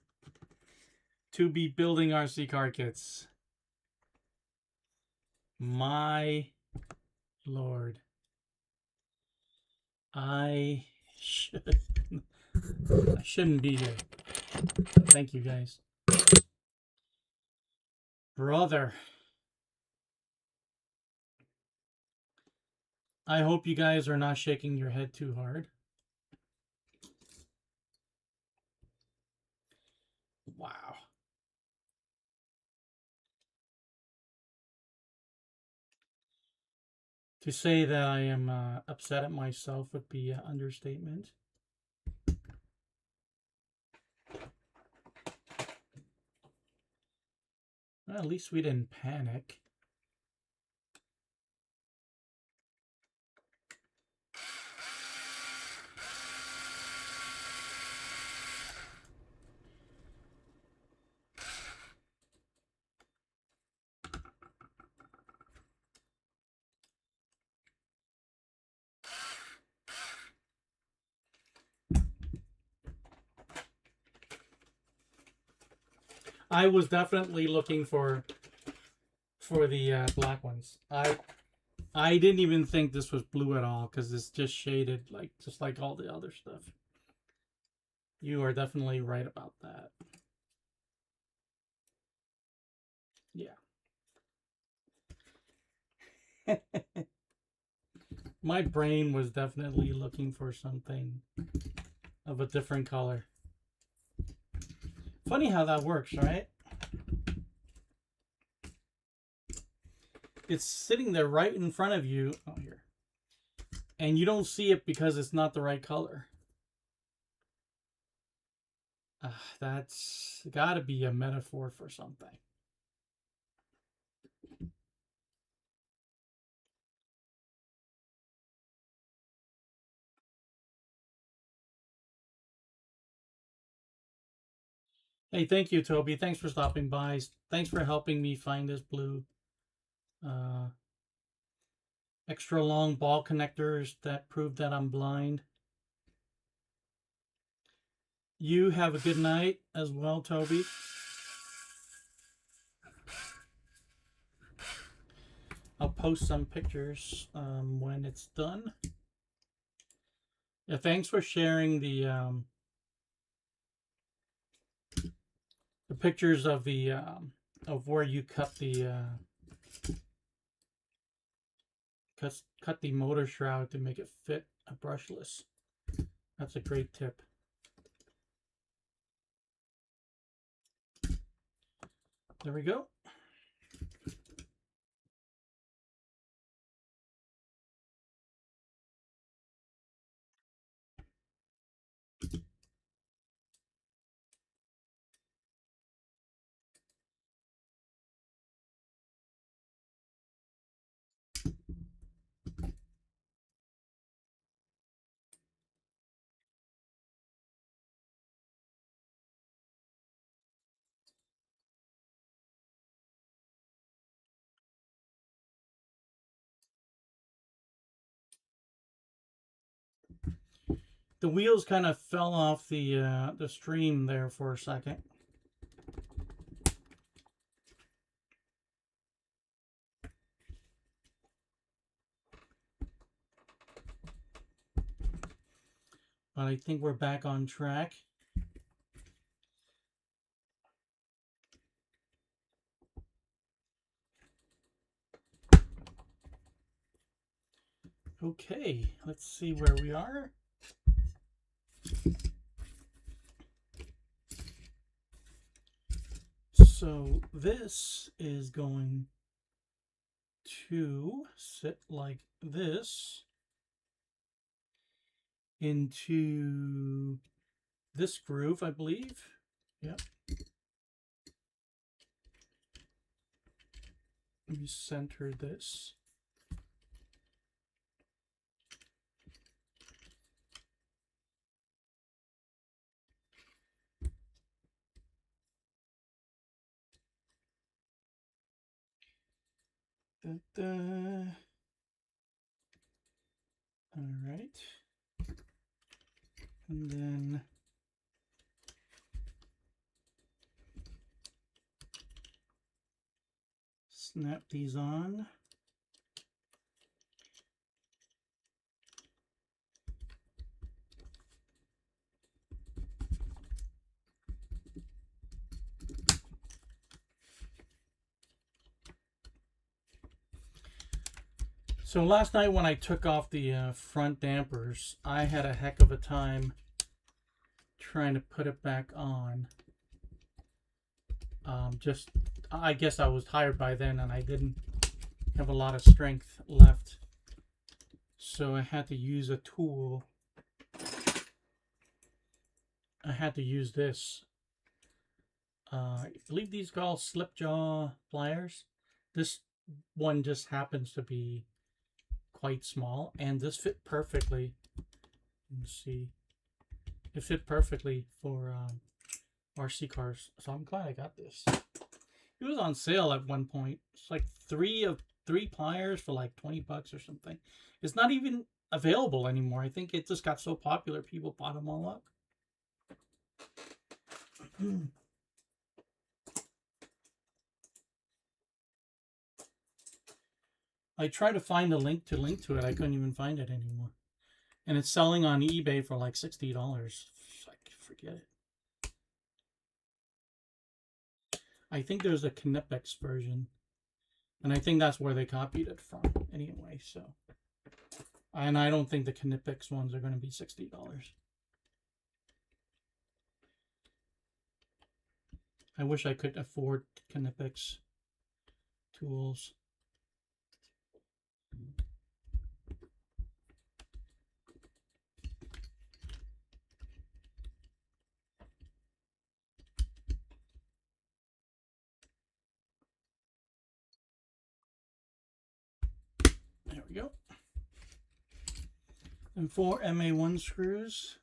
to be building RC car kits. My lord. I shouldn't be here. Thank you, guys. Brother. I hope you guys are not shaking your head too hard. Wow. To say that I am upset at myself would be an understatement. Well, at least we didn't panic. I was definitely looking for the black ones. I didn't even think this was blue at all because it's just shaded just like all the other stuff. You are definitely right about that. Yeah. My brain was definitely looking for something of a different color. Funny how that works, right? It's sitting there right in front of you. Oh, here. And you don't see it because it's not the right color. That's got to be a metaphor for something. Hey, thank you, Toby. Thanks for stopping by. Thanks for helping me find this blue. Extra long ball connectors that prove that I'm blind. You have a good night as well, Toby. I'll post some pictures when it's done. Yeah, thanks for sharing the pictures of the of where you cut the cut the motor shroud to make it fit a brushless. That's a great tip. There we go. The wheels kind of fell off the stream there for a second. But I think we're back on track. Okay, let's see where we are. So this is going to sit like this into this groove, I believe. Yep. Let me center this. All right. And then snap these on. So last night when I took off the front dampers, I had a heck of a time trying to put it back on. I guess I was tired by then and I didn't have a lot of strength left. So I had to use a tool. I had to use this. I believe these are called slip jaw pliers. This one just happens to be quite small, and this fit perfectly. Let's see, it fit perfectly for RC cars. So I'm glad I got this. It was on sale at one point. It's like three pliers for like 20 bucks or something. It's not even available anymore. I think it just got so popular people bought them all up. I tried to find a link to it. I couldn't even find it anymore. And it's selling on eBay for like $60. Like, forget it. I think there's a Knipex version. And I think that's where they copied it from anyway. So, and I don't think the Knipex ones are going to be $60. I wish I could afford Knipex tools. There we go. And 4 MA1 screws.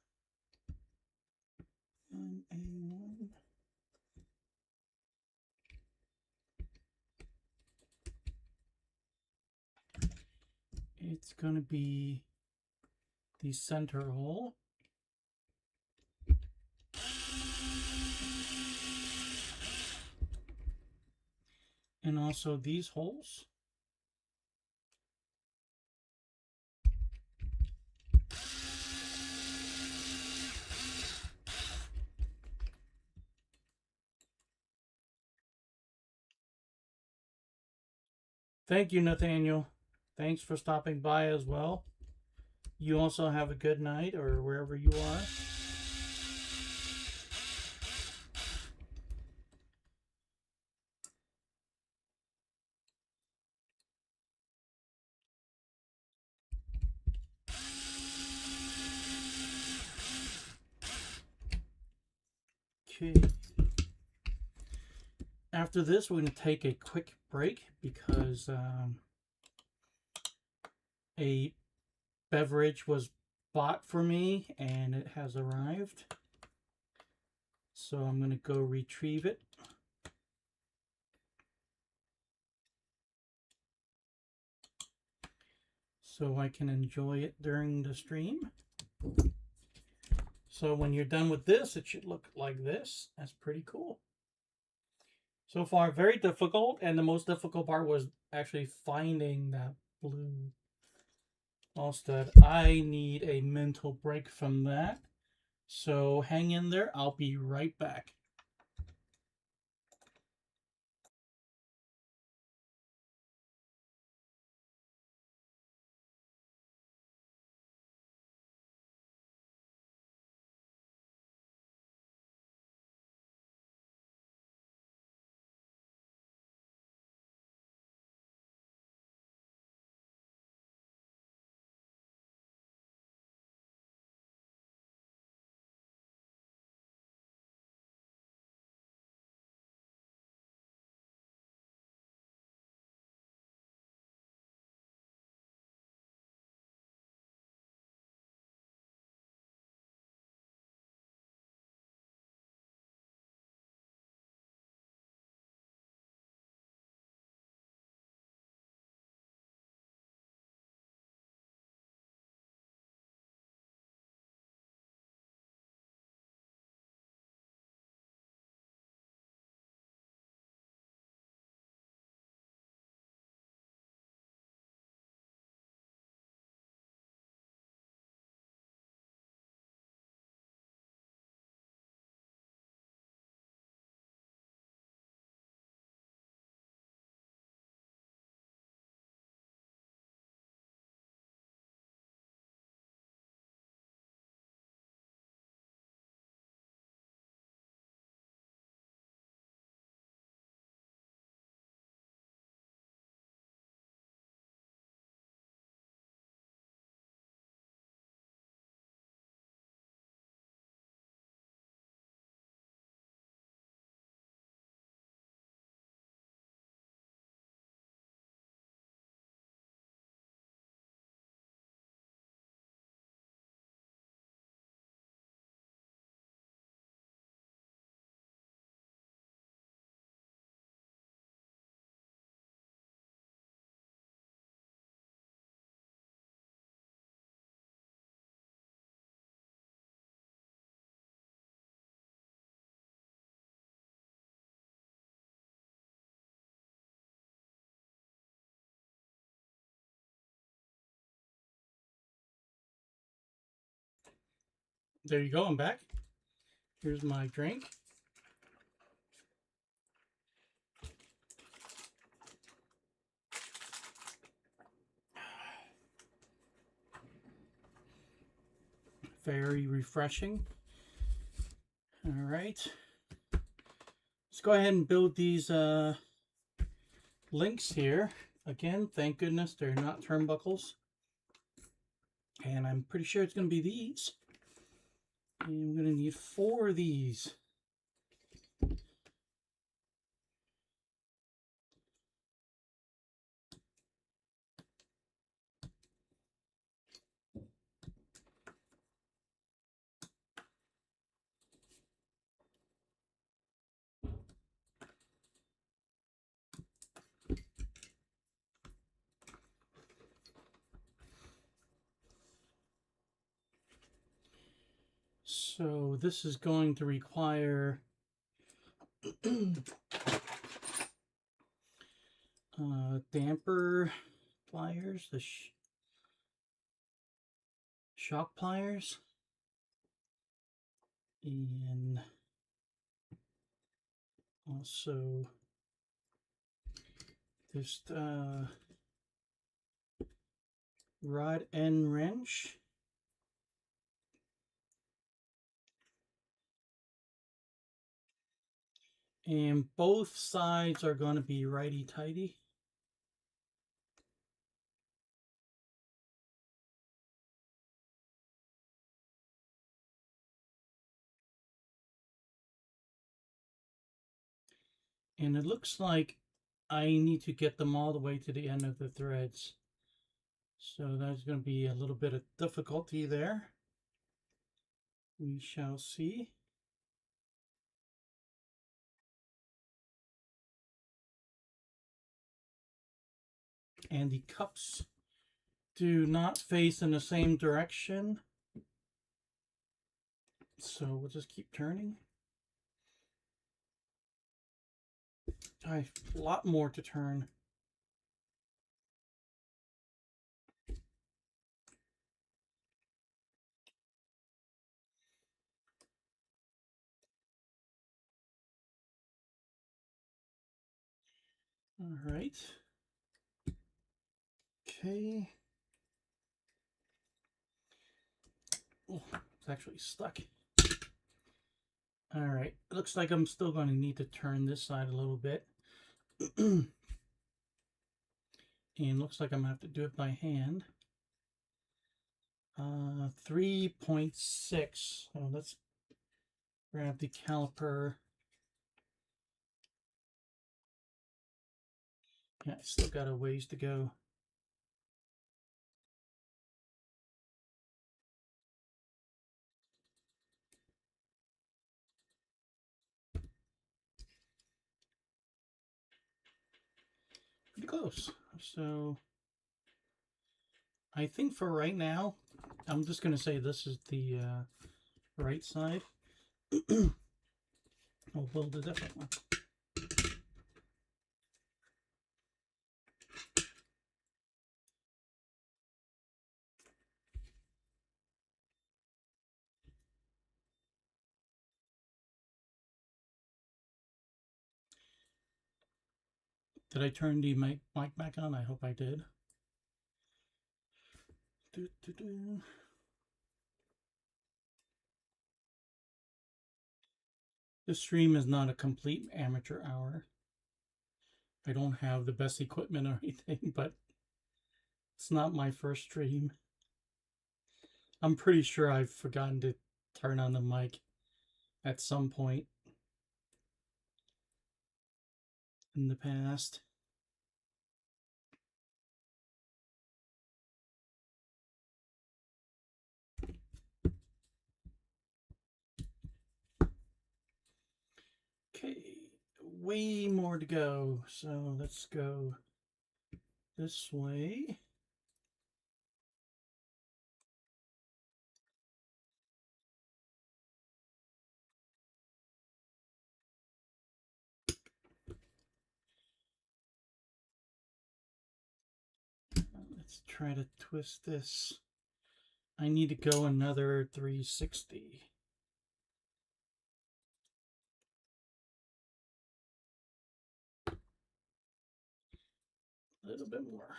MA1. It's going to be the center hole. And also these holes. Thank you, Nathaniel. Thanks for stopping by as well. You also have a good night or wherever you are. Okay. After this, we're going to take a quick break because a beverage was bought for me and it has arrived. So I'm going to go retrieve it. So I can enjoy it during the stream. So when you're done with this, it should look like this. That's pretty cool. So far, very difficult, and the most difficult part was actually finding that blue all stud. I need a mental break from that. So hang in there. I'll be right back. there you go, I'm back. Here's my drink. Very refreshing. All right. Let's go ahead and build these links here. Again, thank goodness they're not turnbuckles. And I'm pretty sure it's going to be these. And I'm going to need 4 of these. So this is going to require damper pliers, the shock pliers, and also this rod end wrench. And both sides are going to be righty-tighty. And it looks like I need to get them all the way to the end of the threads. So there's going to be a little bit of difficulty there. We shall see. And the cups do not face in the same direction. So we'll just keep turning. I have a lot more to turn. All right. Okay. Oh, it's actually stuck. All right. Looks like I'm still going to need to turn this side a little bit. And looks like I'm going to have to do it by hand. 3.6. So let's grab the caliper. Yeah, I still got a ways to go. Pretty close. So I think for right now, I'm just going to say this is the right side. I'll build a different one. Did I turn the mic back on? I hope I did. This stream is not a complete amateur hour. I don't have the best equipment or anything, but it's not my first stream. I'm pretty sure I've forgotten to turn on the mic at some point in the past. Okay, way more to go. So let's go this way. Let's try to twist this I need to go another 360. A little bit more.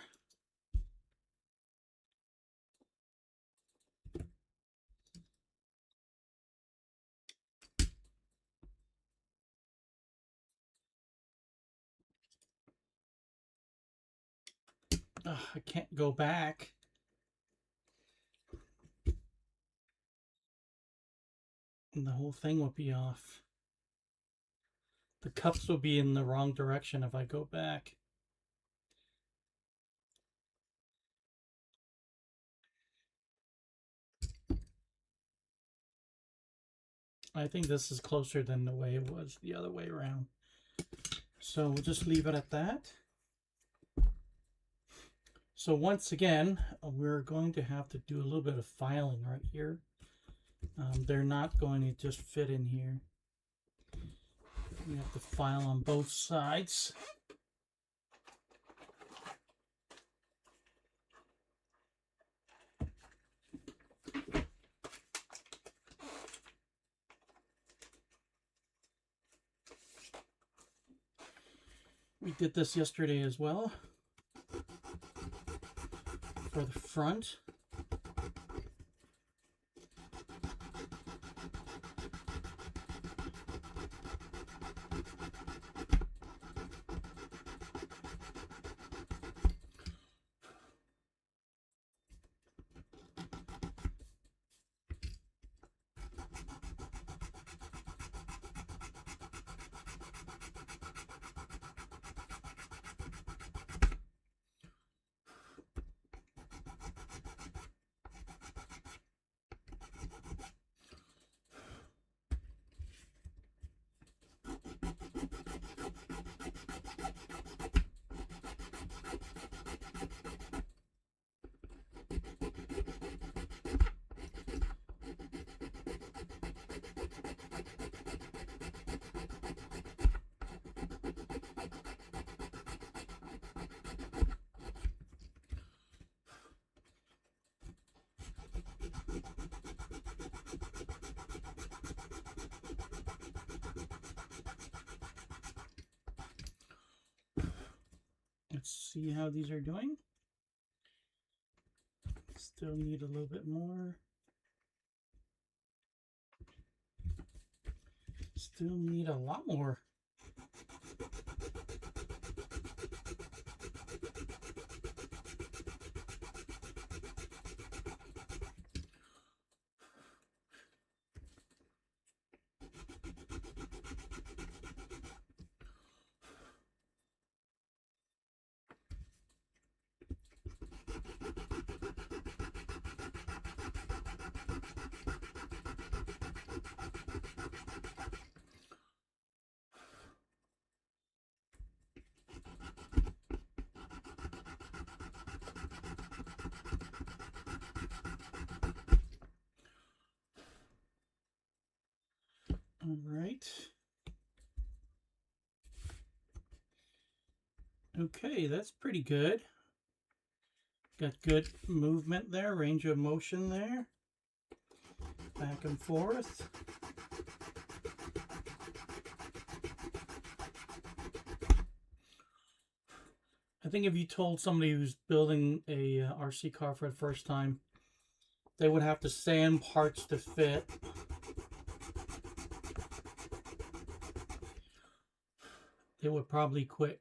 Ugh, I can't go back. And the whole thing will be off. The cups will be in the wrong direction if I go back. I think this is closer than the way it was the other way around. So we'll just leave it at that. So once again, we're going to have to do a little bit of filing right here. They're not going to just fit in here. We have to file on both sides. We did this yesterday as well for the front. Let's see how these are doing. Still need a little bit more. Still need a lot more. All right. Okay, that's pretty good. Got good movement there, range of motion there. Back and forth. I think if you told somebody who's building a RC car for the first time, they would have to sand parts to fit. They would probably quit.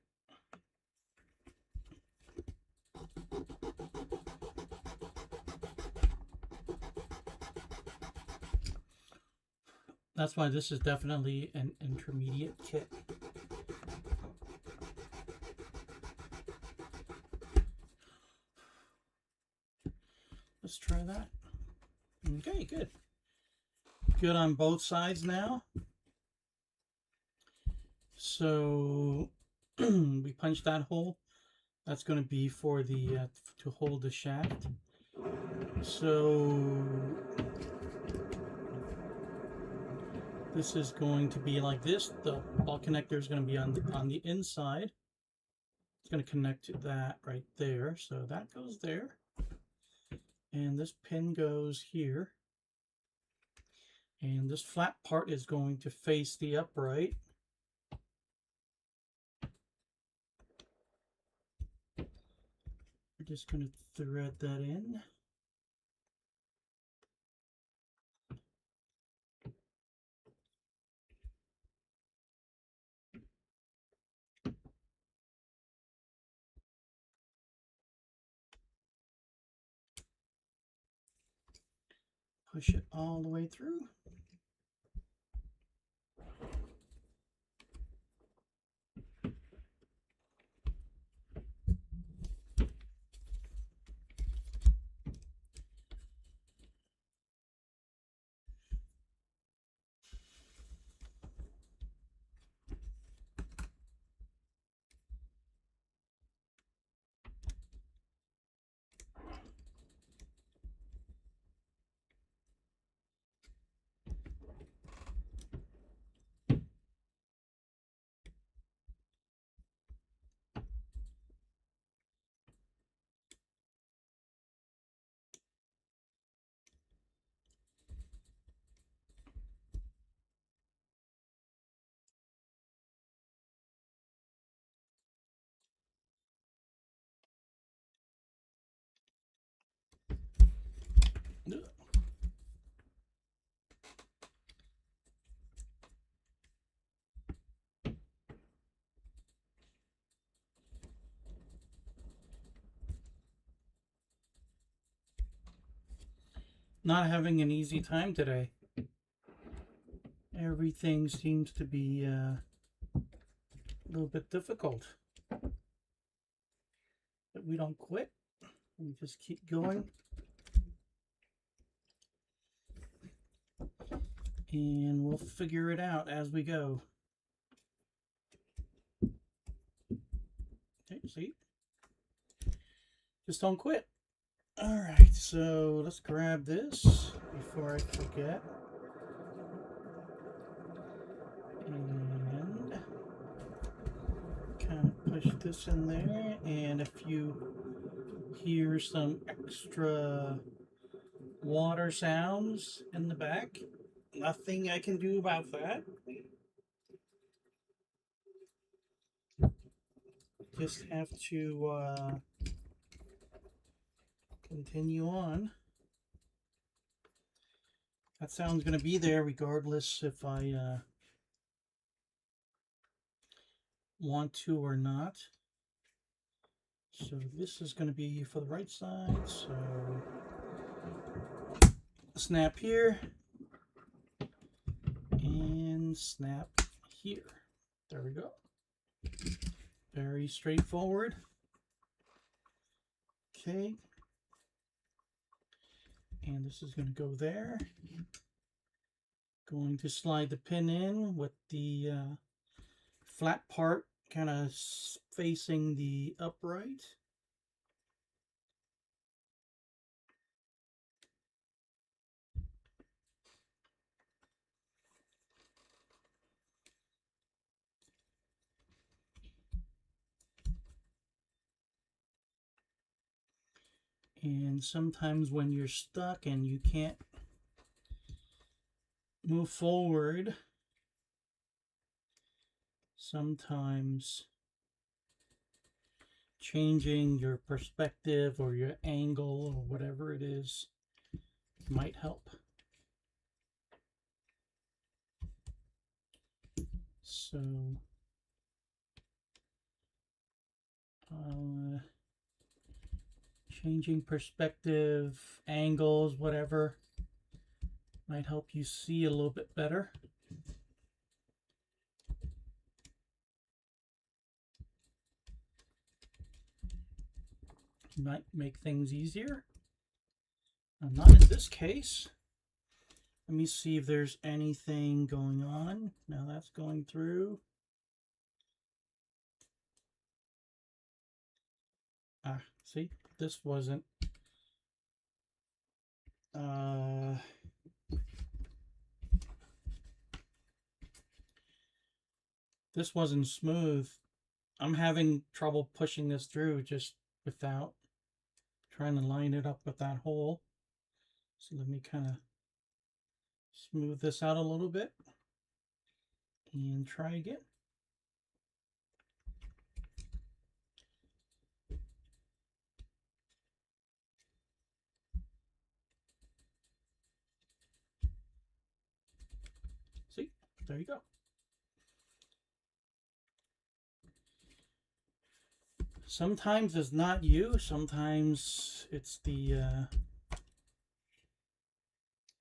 That's why this is definitely an intermediate kit. Let's try that. Okay, good. Good on both sides now. So we punched that hole. That's going to be for the to hold the shaft. So this is going to be like this. The ball connector is going to be on the inside. It's going to connect to that right there. So that goes there. And this pin goes here. And this flat part is going to face the upright. We're just going to thread that in. Push it all the way through. Not having an easy time today. Everything seems to be a little bit difficult. But we don't quit. We just keep going. And we'll figure it out as we go. Okay, see? Just don't quit. Alright, so let's grab this before I forget. And kind of push this in there. And if you hear some extra water sounds in the back, nothing I can do about that. Just have to continue on. That sound's going to be there regardless if I want to or not. So this is going to be for the right side. So snap here and snap here. There we go. Very straightforward. Okay. And this is going to go there. Going to slide the pin in with the flat part kind of facing the upright. And sometimes when you're stuck and you can't move forward, sometimes changing your perspective or your angle or whatever it is might help. So changing perspective, angles, whatever might help you see a little bit better. Might make things easier. Not in this case. Let me see if there's anything going on. Now that's going through. Ah, see, this wasn't. This wasn't smooth. I'm having trouble pushing this through just without trying to line it up with that hole. So let me kind of smooth this out a little bit and try again. See, there you go. Sometimes it's not you, sometimes it's the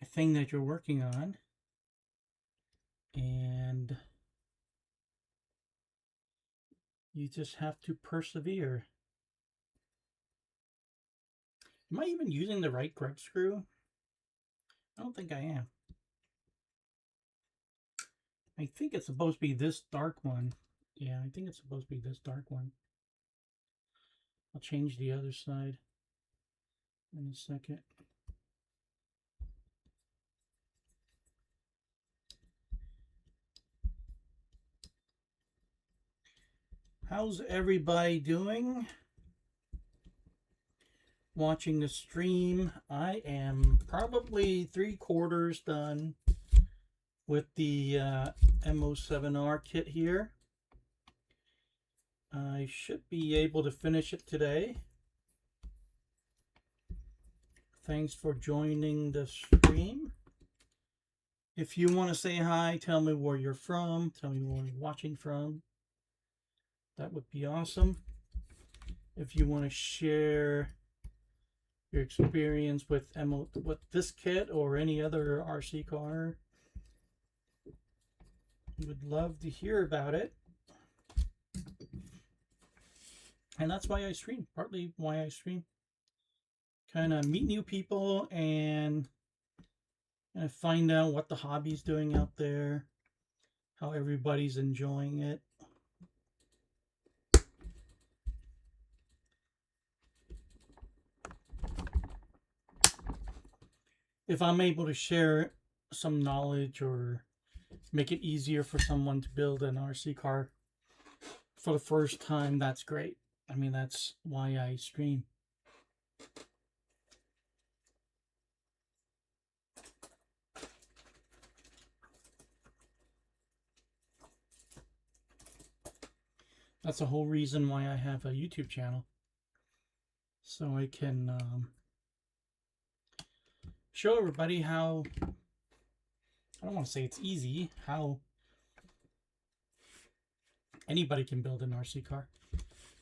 thing that you're working on, and you just have to persevere. Am I even using the right grub screw? I don't think I am. I think it's supposed to be this dark one. Yeah, I think it's supposed to be this dark one. I'll change the other side in a second. How's everybody doing? Watching the stream. I am probably 3/4 done with the M-07R kit here. I should be able to finish it today. Thanks for joining the stream. If you want to say hi, tell me where you're from, tell me where you're watching from. That would be awesome. If you want to share your experience with this kit or any other RC car, would love to hear about it. And that's why I stream, partly why I stream. Kind of meet new people and find out what the hobby's doing out there, how everybody's enjoying it. If I'm able to share some knowledge or make it easier for someone to build an RC car for the first time, that's great. I mean, that's why I stream. That's the whole reason why I have a YouTube channel. So I can show everybody how, I don't want to say it's easy, how anybody can build an RC car.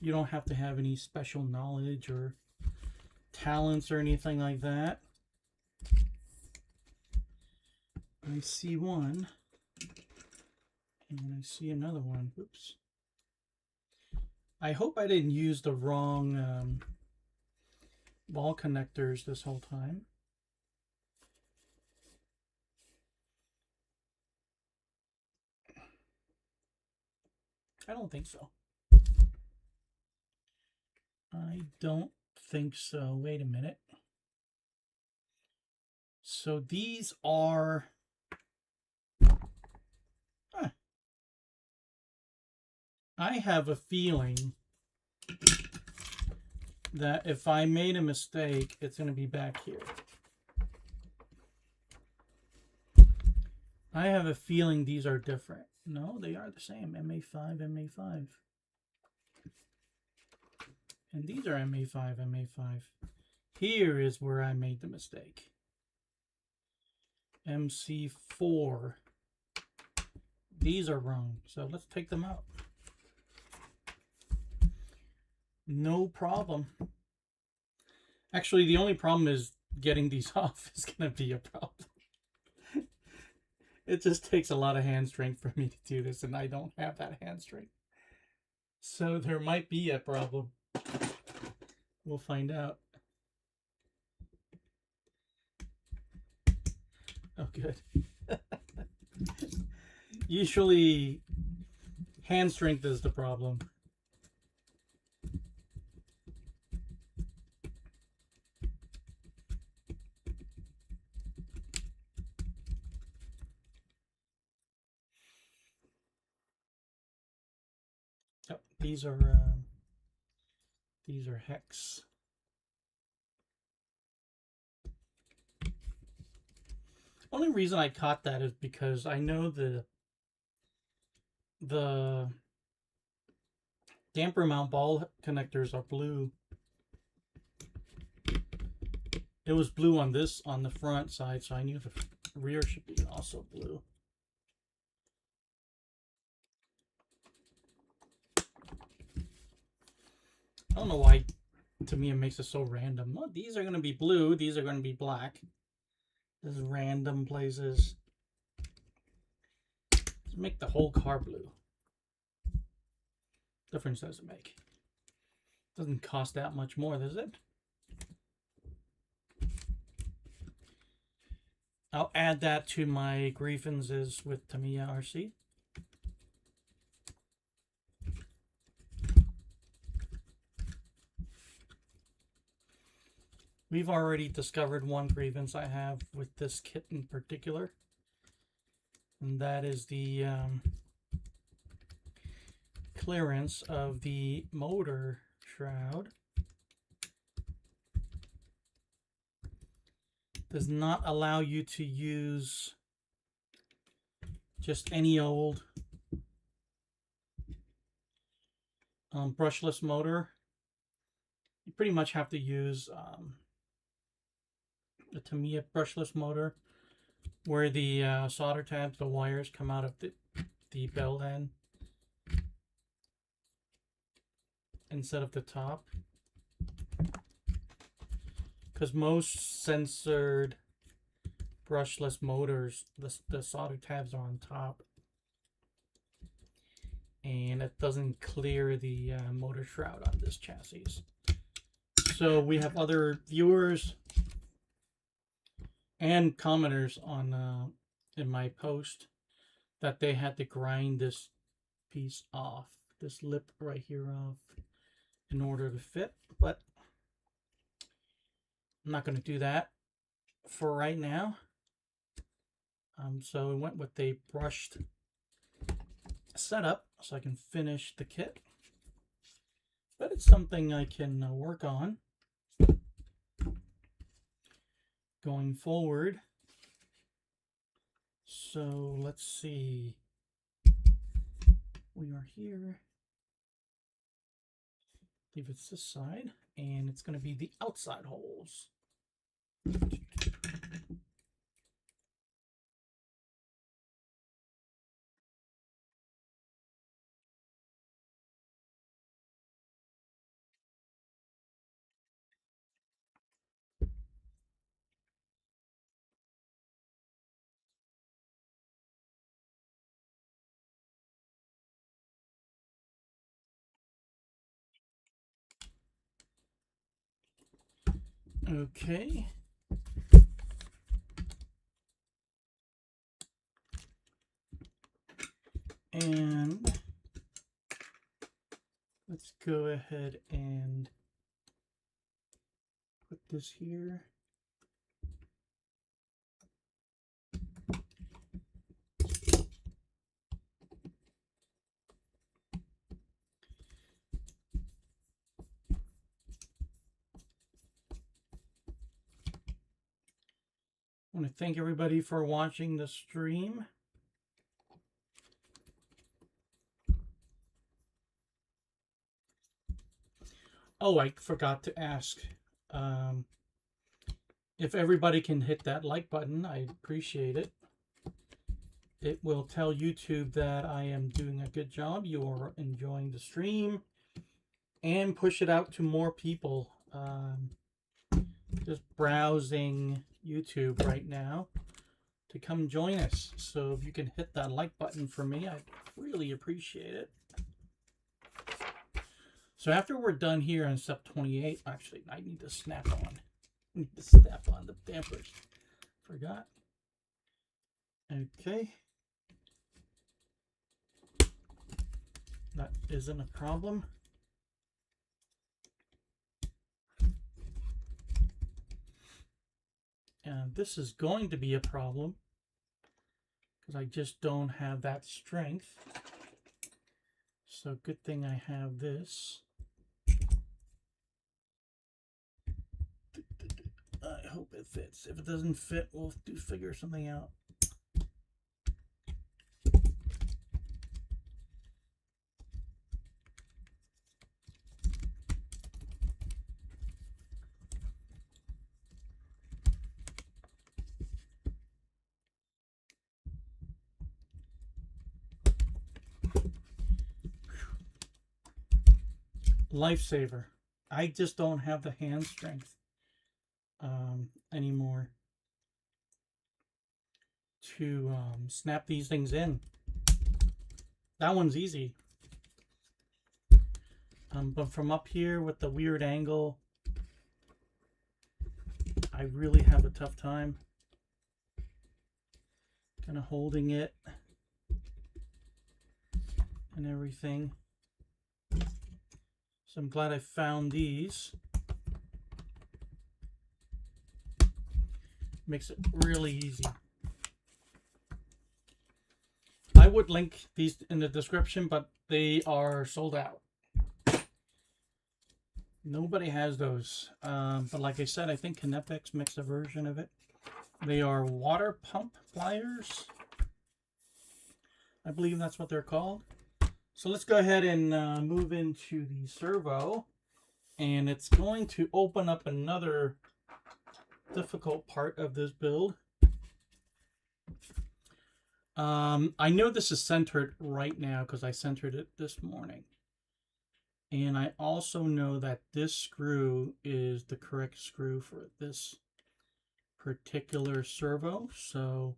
You don't have to have any special knowledge or talents or anything like that. I see one, and I see another one. Oops. I hope I didn't use the wrong ball connectors this whole time. I don't think so. I don't think so. Wait a minute. So these are... I have a feeling that if I made a mistake, it's going to be back here. I have a feeling these are different. No, they are the same. MA5, MA5. And these are MA5, MA5. Here is where I made the mistake. MC4. These are wrong. So let's take them out. No problem. Actually, the only problem is getting these off is going to be a problem. It just takes a lot of hand strength for me to do this, and I don't have that hand strength. So there might be a problem. We'll find out. Oh, good. Usually, hand strength is the problem. Yep, these are hex. Only reason I caught that is because I know the damper mount ball connectors are blue. It was blue on the front side, so I knew the rear should be also blue. I don't know why Tamiya makes it so random. Oh, these are going to be blue, these are going to be black. This is random places. Let's make the whole car blue. Difference does it make? Doesn't cost that much more, does it? I'll add that to my grievances with Tamiya RC. We've already discovered one grievance I have with this kit in particular, and that is the clearance of the motor shroud. Does not allow you to use just any old brushless motor. You pretty much have to use the Tamiya brushless motor, where the solder tabs, the wires come out of the belt end instead of the top. Because most censored brushless motors, the solder tabs are on top, and it doesn't clear the motor shroud on this chassis. So we have other viewers and commenters on in my post that they had to grind this piece off, this lip right here off, in order to fit, but I'm not going to do that for right now. So we went with a brushed setup so I can finish the kit, but it's something I can work on going forward. So let's see. We are here. I believe it's this side, and it's going to be the outside holes. Okay. And let's go ahead and put this here. I want to thank everybody for watching the stream. Oh, I forgot to ask. If everybody can hit that like button, I'd appreciate it. It will tell YouTube that I am doing a good job, you are enjoying the stream, and push it out to more people. Just browsing YouTube right now to come join us. So if you can hit that like button for me, I'd really appreciate it. So after we're done here on step 28, actually, I need to snap on. I need to snap on the dampers. Forgot. Okay. That isn't a problem. And this is going to be a problem because I just don't have that strength. So good thing I have this. hope it fits. If it doesn't fit, we'll figure something out. Lifesaver. I just don't have the hand strength anymore to snap these things in. That one's easy. But from up here with the weird angle, I really have a tough time kind of holding it and everything. So I'm glad I found these. Makes it really easy. I would link these in the description, but they are sold out. Nobody has those. But like I said, I think Kinepix makes a version of it. They are water pump pliers. I believe that's what they're called. So let's go ahead and move into the servo. And it's going to open up another difficult part of this build. I know this is centered right now because I centered it this morning. And I also know that this screw is the correct screw for this particular servo. So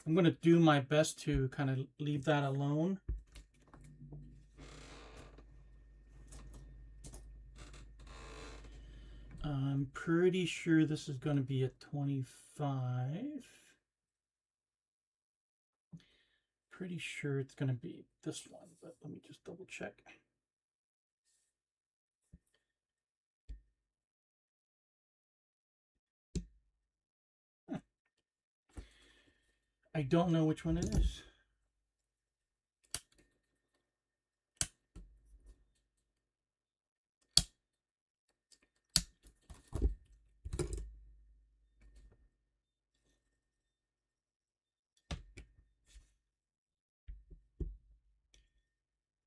I'm going to do my best to kind of leave that alone. I'm pretty sure this is going to be a 25. Pretty sure it's going to be this one, but let me just double check. I don't know which one it is.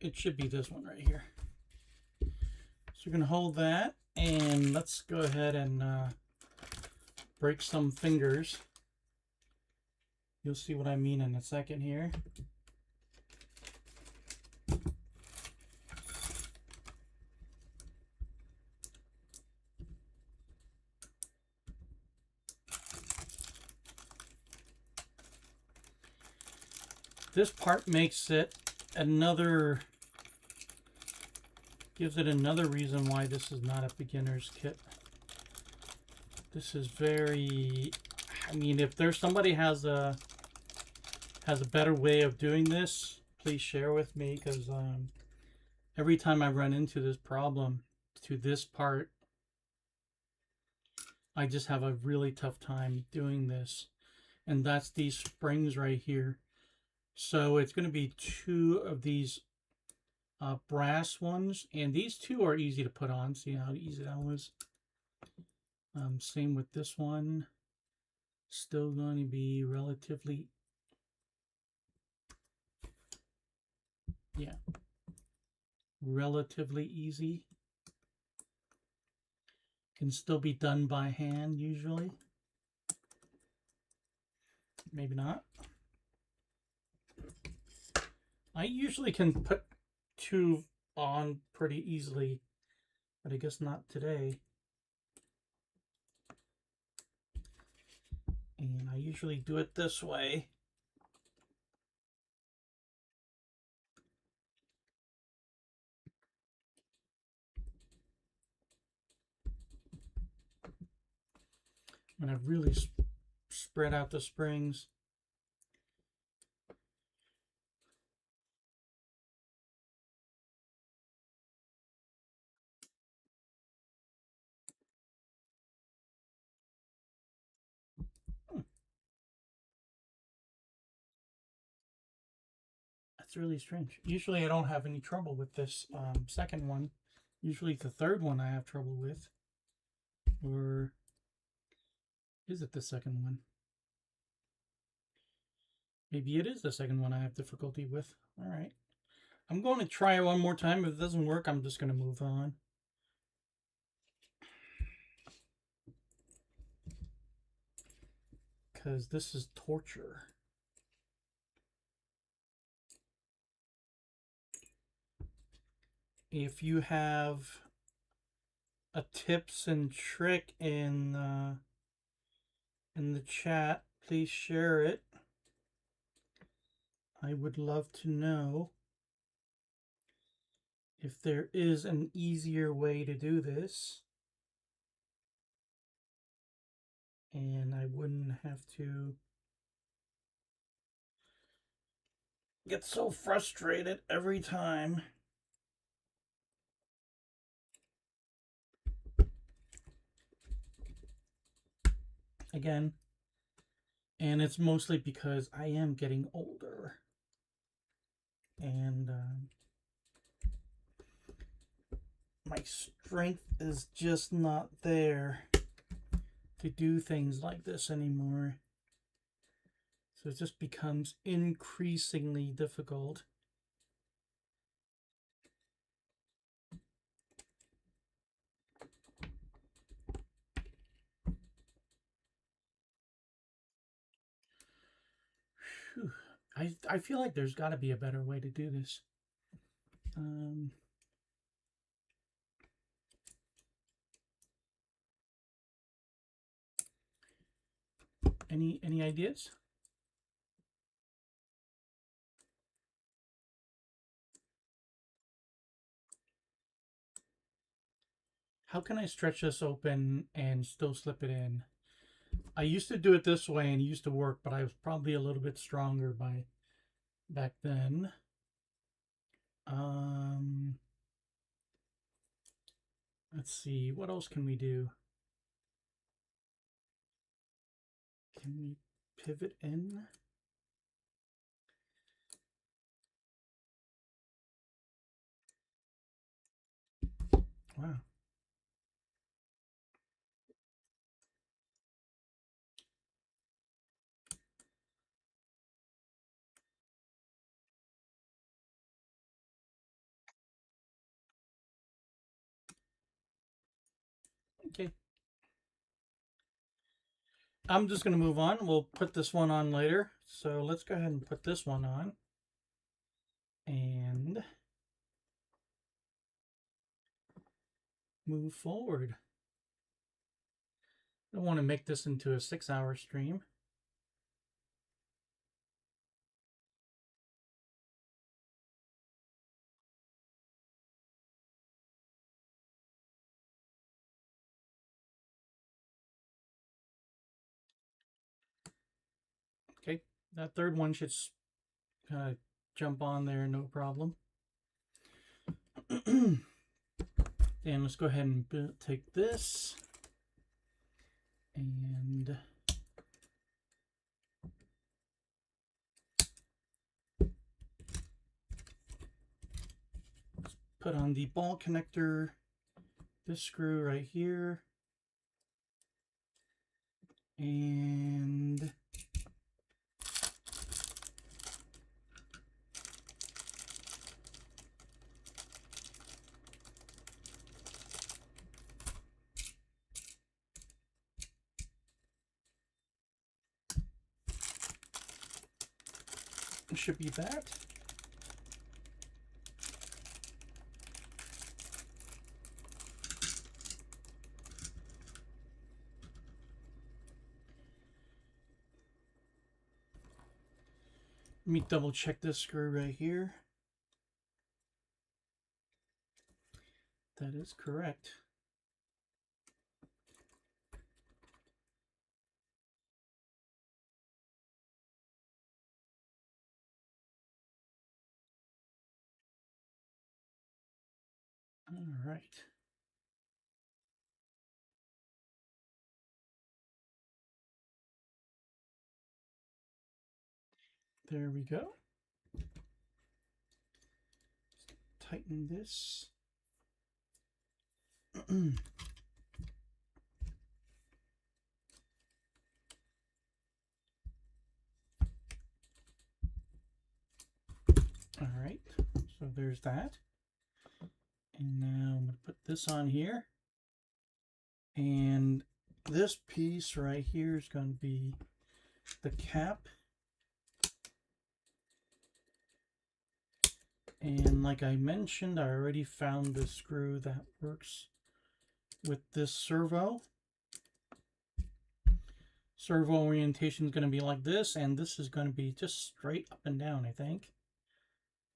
It should be this one right here. So we're going to hold that, and let's go ahead and break some fingers. You'll see what I mean in a second here. This part makes it another, gives it another reason why this is not a beginner's kit. This is very, I mean, if there's somebody has a better way of doing this, please share with me, because every time I run into this problem to this part, I just have a really tough time doing this. And that's these springs right here. So it's going to be two of these brass ones, and these two are easy to put on. See how easy that was? Same with this one. Still going to be relatively, yeah, relatively easy. Can still be done by hand usually. Maybe not. I usually can put two on pretty easily, but I guess not today. And I usually do it this way. And I've really spread out the springs. That's really strange. Usually I don't have any trouble with this second one. Usually the third one I have trouble with. Or Is it the second one? Maybe it is the second one I have difficulty with. All right. I'm going to try it one more time. If it doesn't work, I'm just going to move on. Because this is torture. If you have a tips and trick in the chat, please share it. I would love to know if there is an easier way to do this, and I wouldn't have to get so frustrated every time. Again, and it's mostly because I am getting older, and my strength is just not there to do things like this anymore. So it just becomes increasingly difficult. Whew. I feel like there's got to be a better way to do this. Any ideas? How can I stretch this open and still slip it in? I used to do it this way and it used to work, but I was probably a little bit stronger by back then. Let's see, what else can we do? Can we pivot in? Wow. Okay. I'm just going to move on. We'll put this one on later. So let's go ahead and put this one on. And move forward. I don't want to make this into a 6-hour stream. Okay, that third one should jump on there, no problem. And let's go ahead and take this and put on the ball connector, this screw right here, and it should be that. Let me double check this screw right here. That is correct. All right. There we go. Tighten this. All right, so there's that. And now I'm going to put this on here. And this piece right here is going to be the cap. And like I mentioned, I already found the screw that works with this servo. Servo orientation is going to be like this, and this is going to be just straight up and down, I think.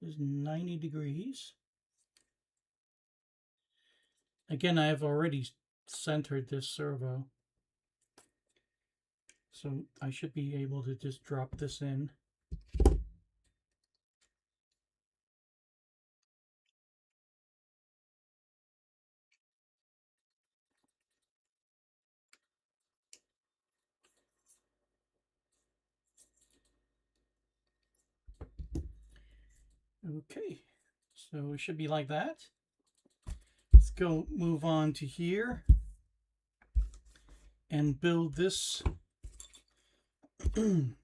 Is 90 degrees. Again, I've already centered this servo, so I should be able to just drop this in. Okay, so it should be like that. Let's go move on to here and build this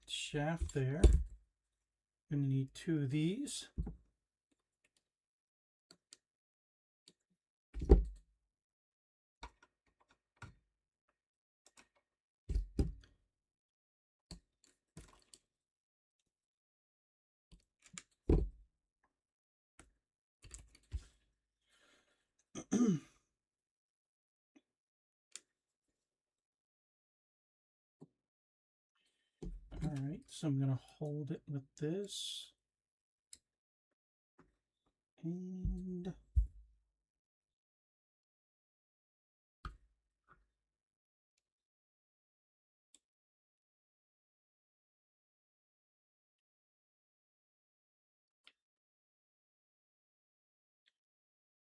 shaft there. I'm going to need 2 of these. All right, so I'm going to hold it with this. And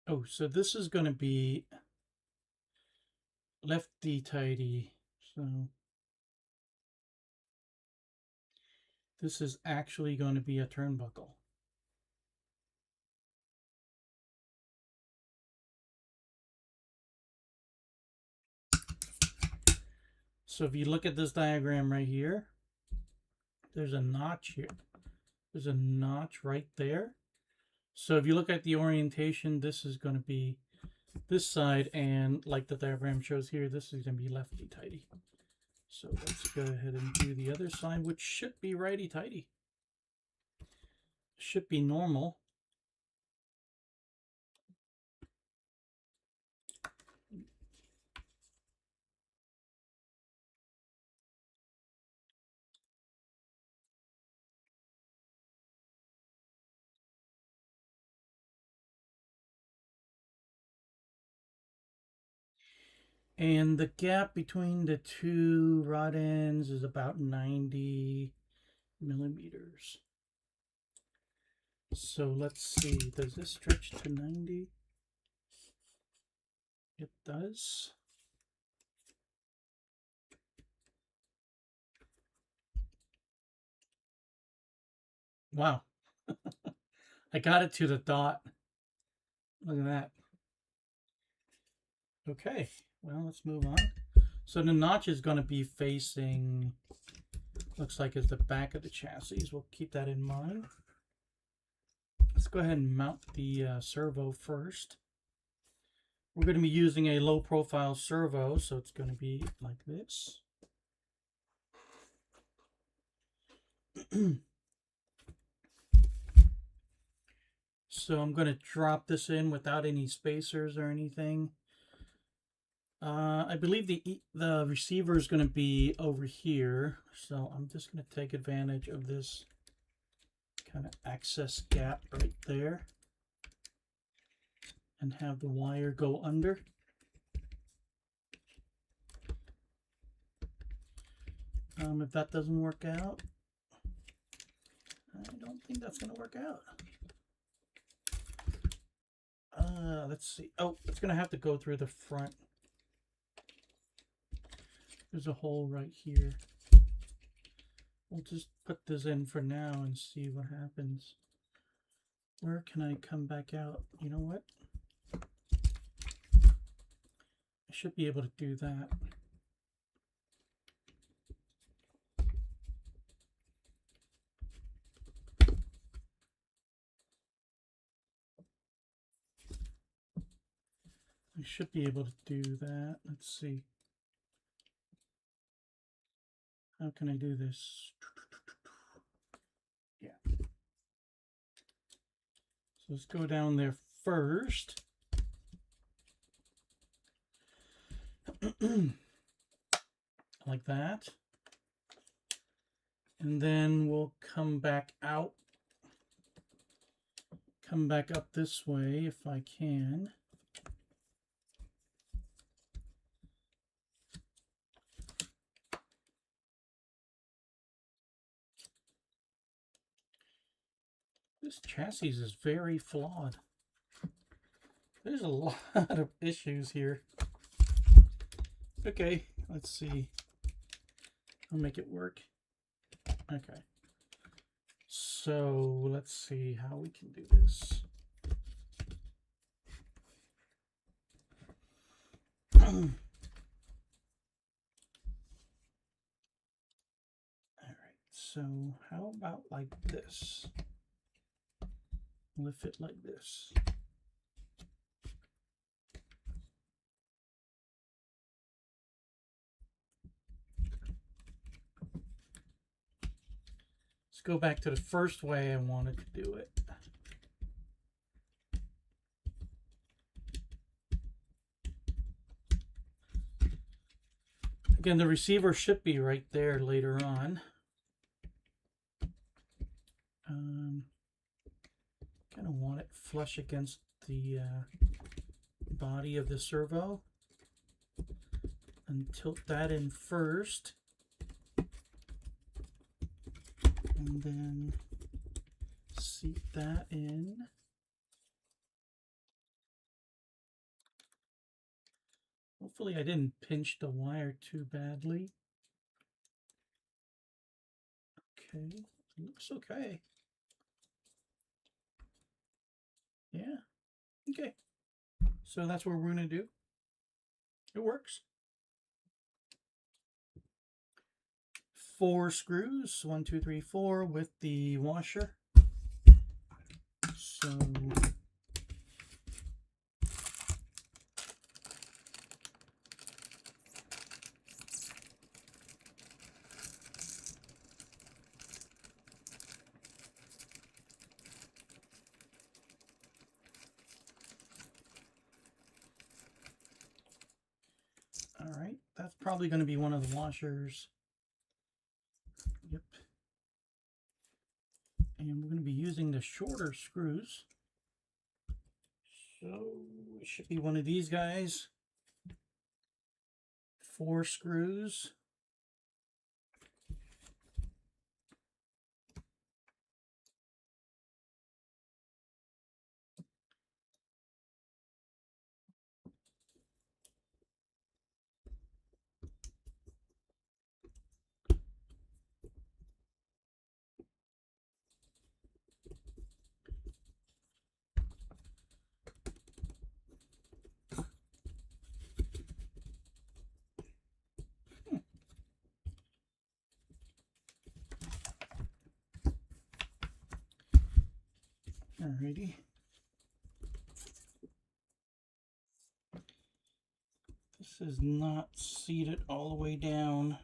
oh, so this is going to be lefty tighty. So this is actually going to be a turnbuckle. So if you look at this diagram right here, there's a notch here. There's a notch right there. So if you look at the orientation, this is going to be this side, and like the diagram shows here, this is going to be lefty-tighty. So let's go ahead and do the other side, which should be righty-tighty. Should be normal. And the gap between the 2 rod ends is about 90 millimeters. So let's see, does this stretch to 90? It does. Wow. I got it to the dot. Look at that. Okay, well, let's move on. So the notch is going to be facing, looks like it's the back of the chassis. We'll keep that in mind. Let's go ahead and mount the servo first. We're going to be using a low profile servo, so it's going to be like this. So I'm going to drop this in without any spacers or anything. I believe the receiver is going to be over here, so I'm just going to take advantage of this kind of access gap right there and have the wire go under. If that doesn't work out, I don't think that's going to work out. Let's see. Oh, it's going to have to go through the front. There's a hole right here. We'll just put this in for now and see what happens. Where can I come back out? You know what? I should be able to do that. should be able to do that. Let's see. How can I do this? Yeah. So let's go down there first. Like that. And then we'll come back out. Come back up this way if I can. This chassis is very flawed. There's a lot of issues here. Okay, let's see. I'll make it work. Okay. So let's see how we can do this. All right, so how about like this? Lift it like this. Let's go back to the first way I wanted to do it. Again, the receiver should be right there later on. Kind of want it flush against the body of the servo. And tilt that in first. And then seat that in. Hopefully I didn't pinch the wire too badly. Okay, looks okay. Yeah, okay. So that's what we're going to do. It works. 4 screws, 1, 2, 3, 4 with the washer. So all right, that's probably going to be one of the washers. Yep. And we're going to be using the shorter screws. So it should be one of these guys. 4 screws. Alrighty. This is not seated all the way down.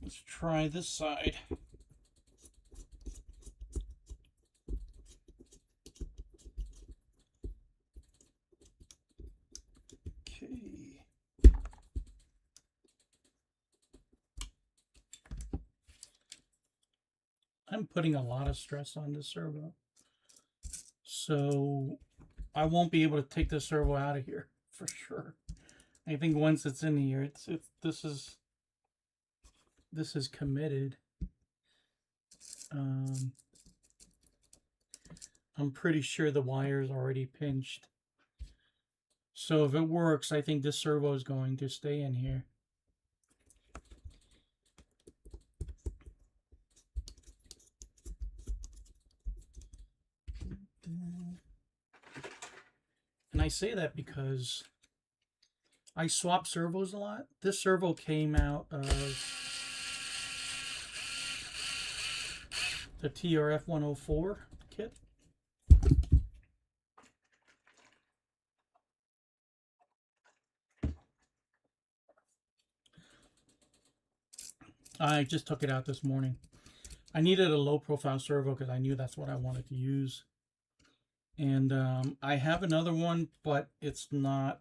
Let's try this side. Okay. I'm putting a lot of stress on this servo. So I won't be able to take the servo out of here for sure. I think once it's in here, this is committed. I'm pretty sure the wire is already pinched. So if it works, I think this servo is going to stay in here. And I say that because I swap servos a lot. This servo came out of the TRF 104 kit. I just took it out this morning. I needed a low profile servo because I knew that's what I wanted to use. And I have another one, but it's not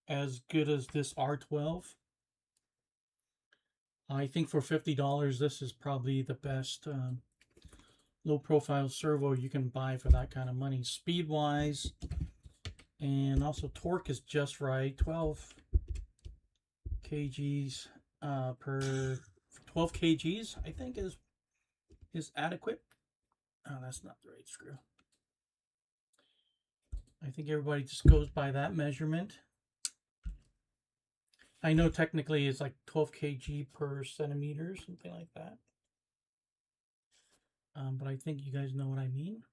as good as this R12. I think for $50, this is probably the best low profile servo you can buy for that kind of money. Speed wise, and also torque is just right. 12 kgs per 12 kgs, I think is adequate. Oh, that's not the right screw. I think everybody just goes by that measurement. I know technically it's like 12 kg per centimeter, something like that. But I think you guys know what I mean.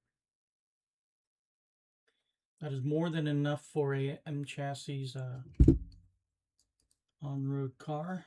That is more than enough for a M chassis on-road car.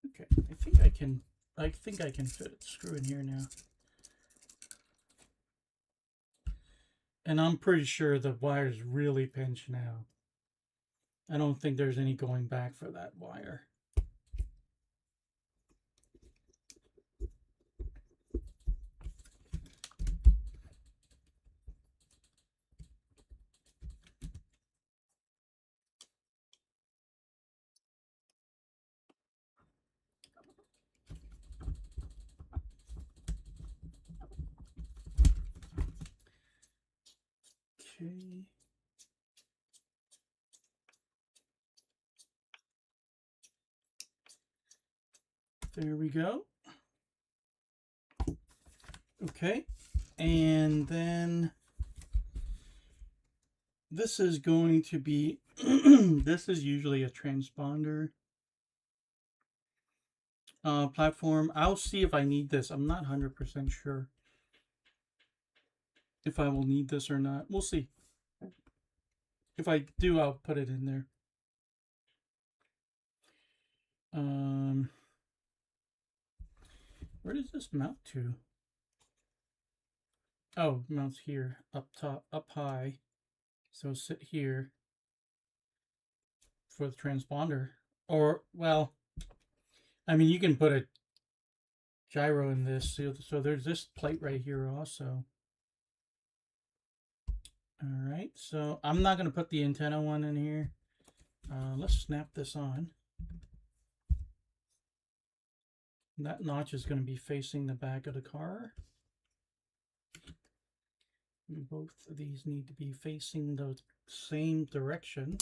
Okay, I think I can fit a screw in here now. And I'm pretty sure the wire's really pinched now. I don't think there's any going back for that wire. Okay. There we go. Okay. And then this is going to be, this is usually a transponder platform. I'll see if I need this. I'm not 100% sure if I will need this or not. We'll see. If I do, I'll put it in there. Where does this mount to? Oh, it mounts here, up top, up high. So sit here for the transponder. Or, well, I mean, you can put a gyro in this. So there's this plate right here also. All right, so I'm not going to put the antenna one in here. Let's snap this on. That notch is going to be facing the back of the car. And both of these need to be facing the same direction.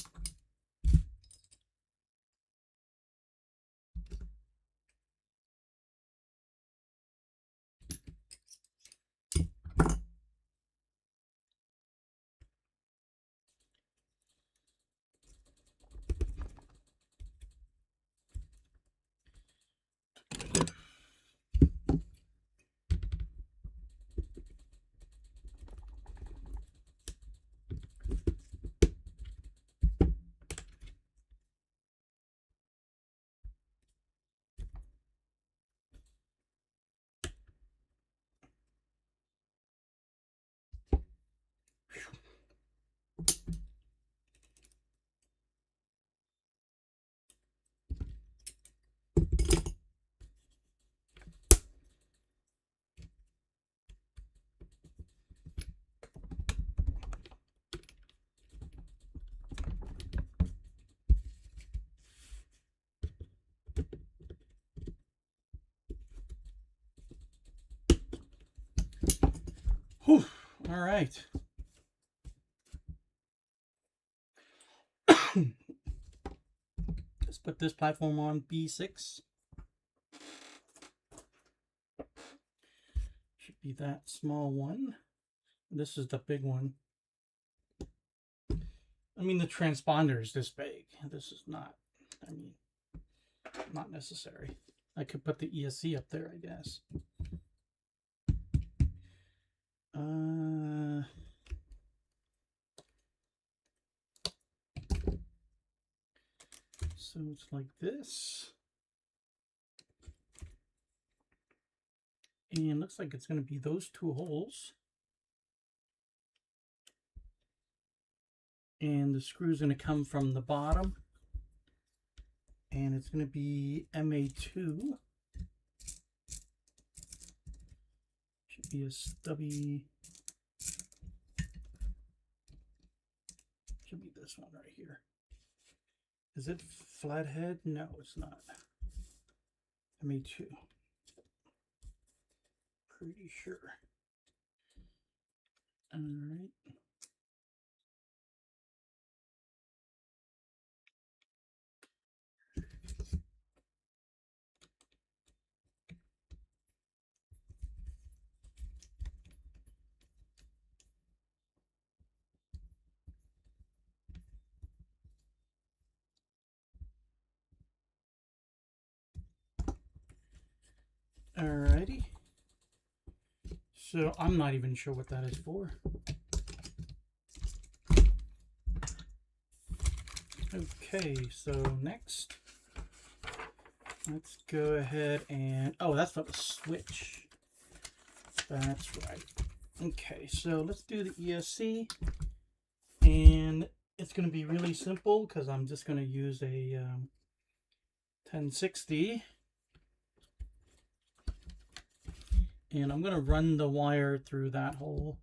All right. Let's put this platform on B6. Should be that small one. This is the big one. I mean, the transponder is this big. This is not, I mean, not necessary. I could put the ESC up there, I guess. So it's like this. And looks like it's going to be those two holes. And the screw is going to come from the bottom. And it's going to be MA2. Should be a stubby. Should be this one right here. Is it flathead? No, it's not. MA2. Pretty sure. All right. Alrighty. So I'm not even sure what that is for. Okay, so next, let's go ahead and, oh, that's for the switch. That's right. Okay, so let's do the ESC, and it's going to be really simple because I'm just going to use a 1060. And I'm going to run the wire through that hole.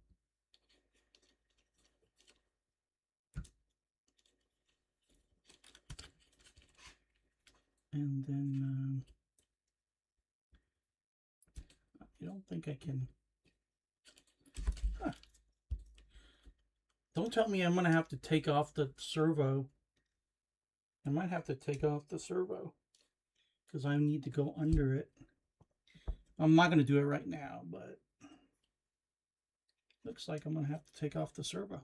And then I don't think I can. Huh. Don't tell me I'm going to have to take off the servo. I might have to take off the servo because I need to go under it. I'm not going to do it right now, but looks like I'm going to have to take off the servo.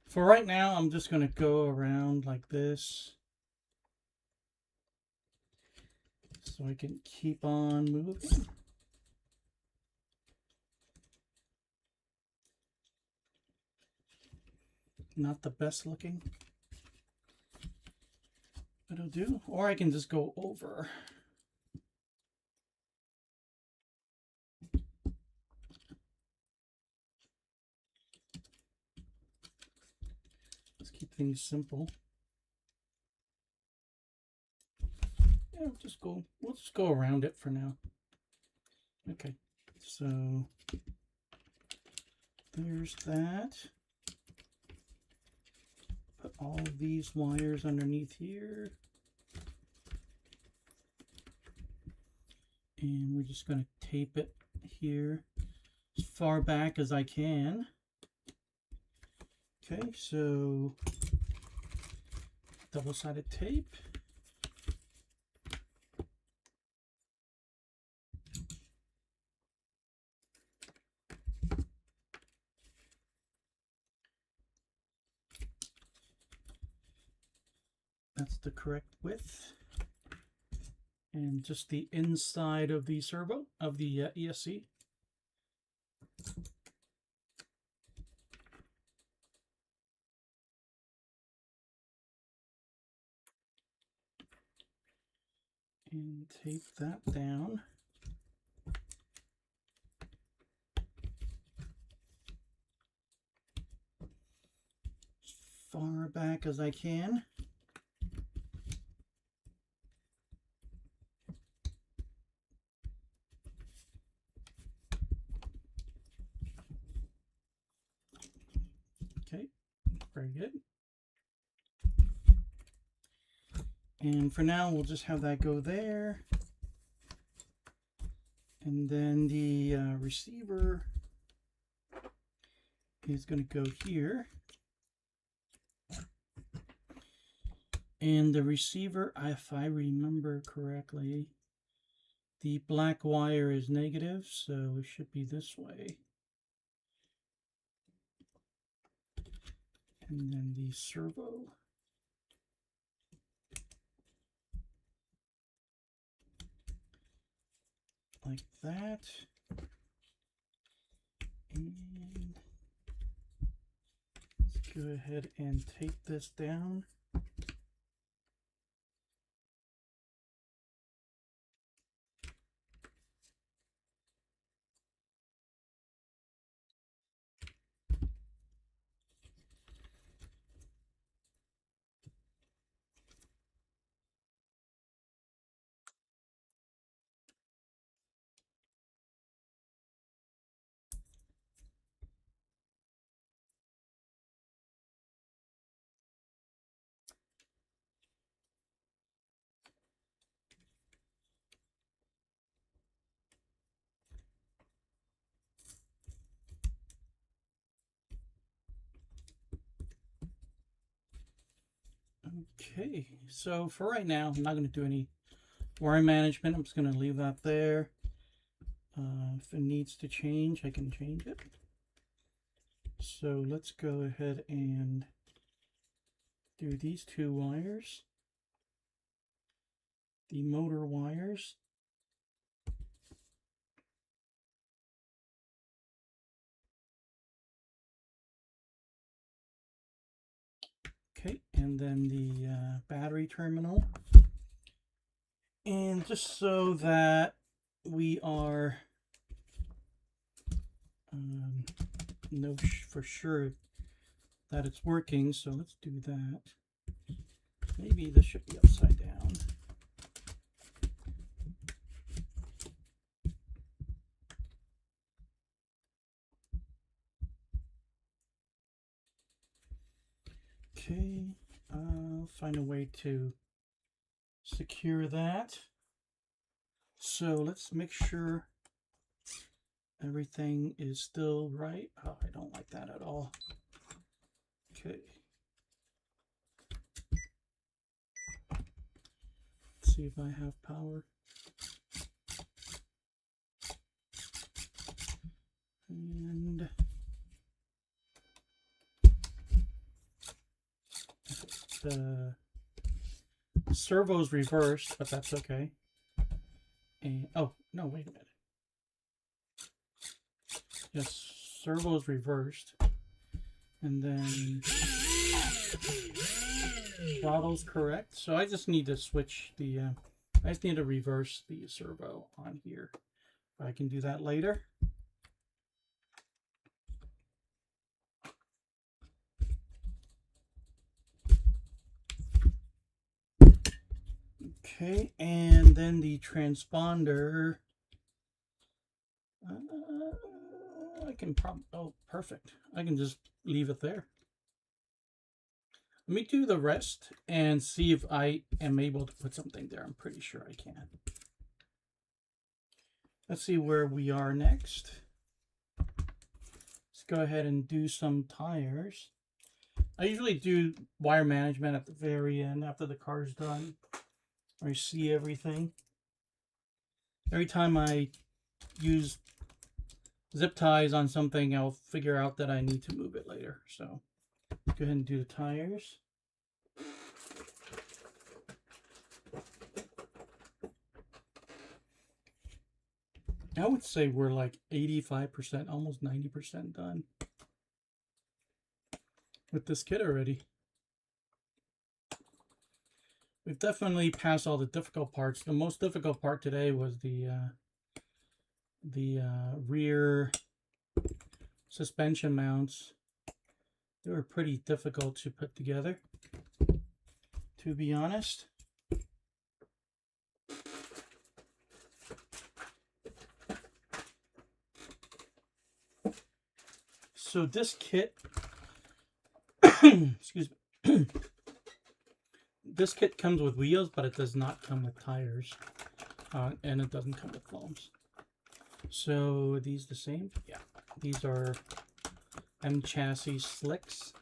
For right now, I'm just going to go around like this so I can keep on moving. Not the best looking, but it'll do. Or I can just go over. Things simple. Yeah, we'll just go around it for now. Okay, so there's that. Put all of these wires underneath here. And we're just going to tape it here as far back as I can. Okay, so double-sided tape. That's the correct width. And just the inside of the servo, of the ESC. And tape that down. As far back as I can. Okay, very good. And for now, we'll just have that go there. And then the receiver is going to go here. And the receiver, if I remember correctly, the black wire is negative, so it should be this way. And then the servo. Like that. And let's go ahead and take this down. Okay, so for right now, I'm not going to do any wire management. I'm just going to leave that there. If it needs to change, I can change it. So let's go ahead and do these two wires. The motor wires. Okay, and then the battery terminal. And just so that we are know for sure that it's working, so let's do that. Maybe this should be upside down. Okay, I'll find a way to secure that. So let's make sure everything is still right. Oh, I don't like that at all. Okay. Let's see if I have power. And the servo's reversed, but that's okay. And oh no, wait a minute. Yes, servo's reversed, and then throttle's correct. So I just need to switch the. I just need to reverse the servo on here. I can do that later. Okay, and then the transponder. I can probably, oh, perfect. I can just leave it there. Let me do the rest and see if I am able to put something there. I'm pretty sure I can. Let's see where we are next. Let's go ahead and do some tires. I usually do wire management at the very end after the car's done. I see everything. Every time I use zip ties on something, I'll figure out that I need to move it later. So go ahead and do the tires. I would say we're like 85%, almost 90% done with this kit already. We've definitely passed all the difficult parts. The most difficult part today was the rear suspension mounts. They were pretty difficult to put together, to be honest. So this kit, excuse me, this kit comes with wheels, but it does not come with tires, and it doesn't come with foams. So are these the same? Yeah, these are M chassis slicks.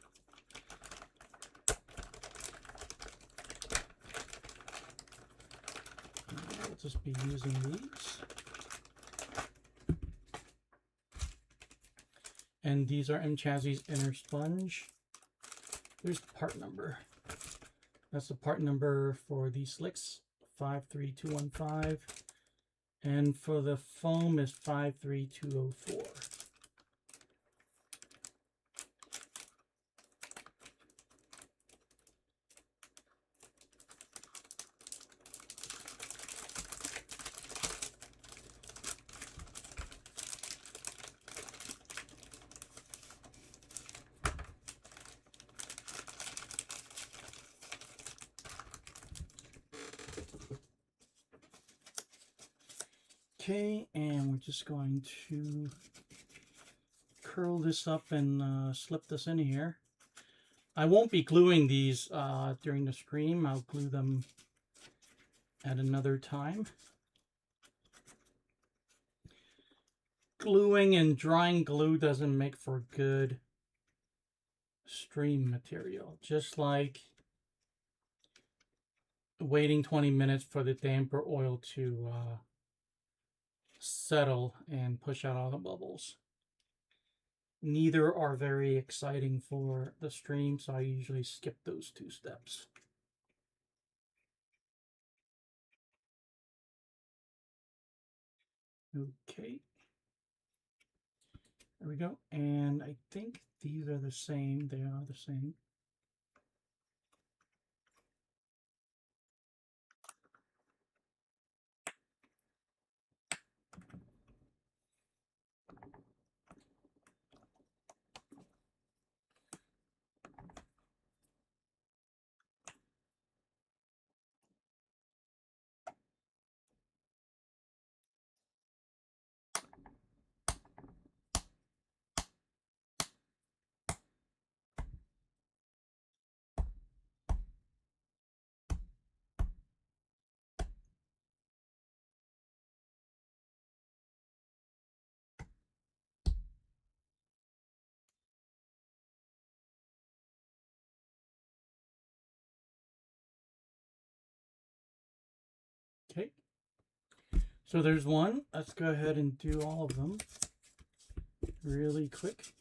We'll just be using these. And these are M chassis inner sponge. There's the part number. That's the part number for these slicks, 53215. And for the foam is 53204. Okay, and we're just going to curl this up and slip this in here. I won't be gluing these during the stream. I'll glue them at another time. Gluing and drying glue doesn't make for good stream material. Just like waiting 20 minutes for the damper oil to settle and push out all the bubbles. Neither are very exciting for the stream, so I usually skip those two steps. Okay. There we go. And I think these are the same. They are the same. Okay. So there's one. Let's go ahead and do all of them really quick.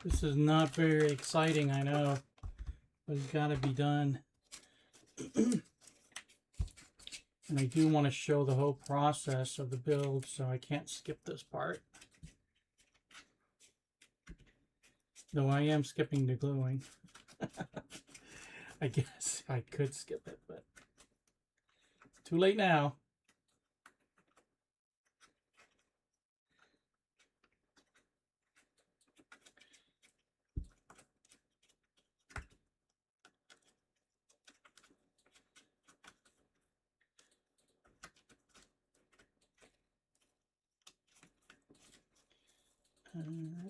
This is not very exciting, I know, but it's got to be done. And I do want to show the whole process of the build, so I can't skip this part. Though I am skipping the gluing. I guess I could skip it, but too late now. All right.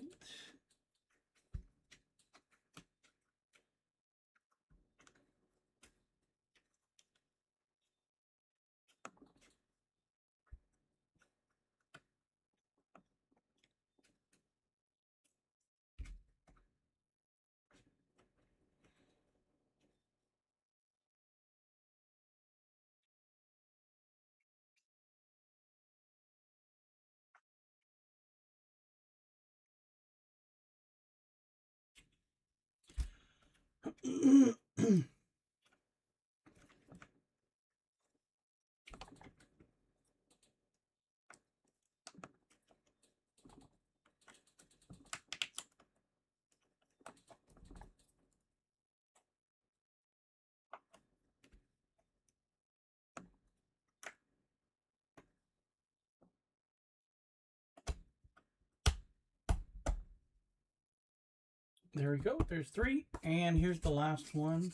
There we go. There's 3. And here's the last one.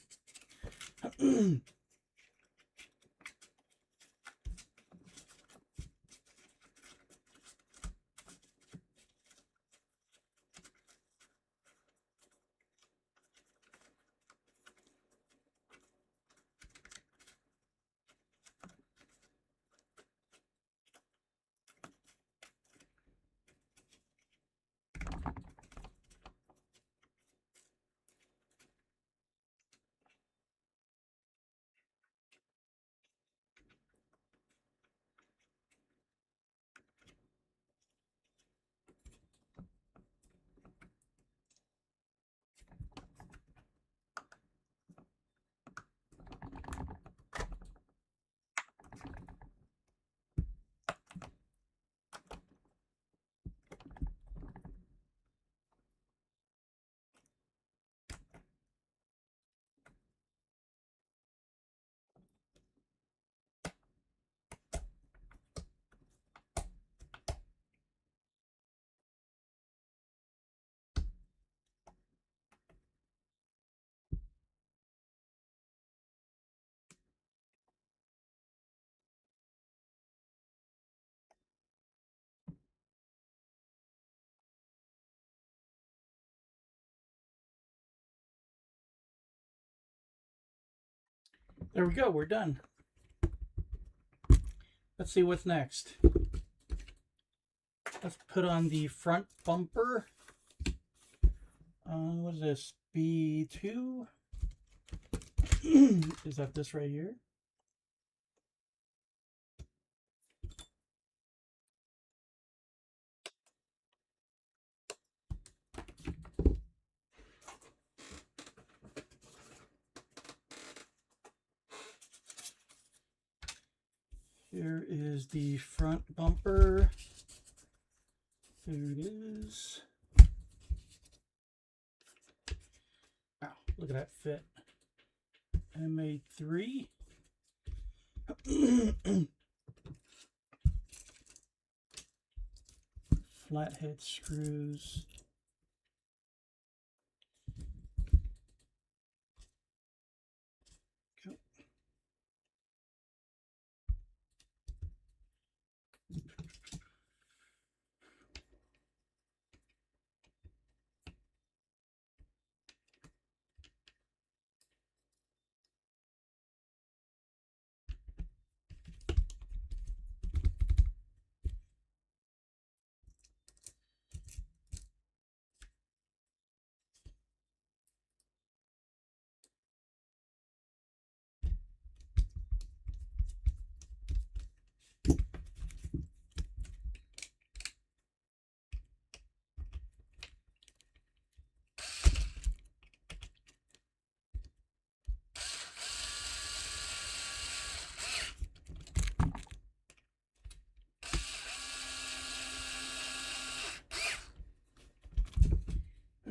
There we go. We're done. Let's see what's next. Let's put on the front bumper. What is this? B2? Is that this right here? Here is the front bumper. There it is. Wow, look at that fit. M-08R. Flathead screws. Go.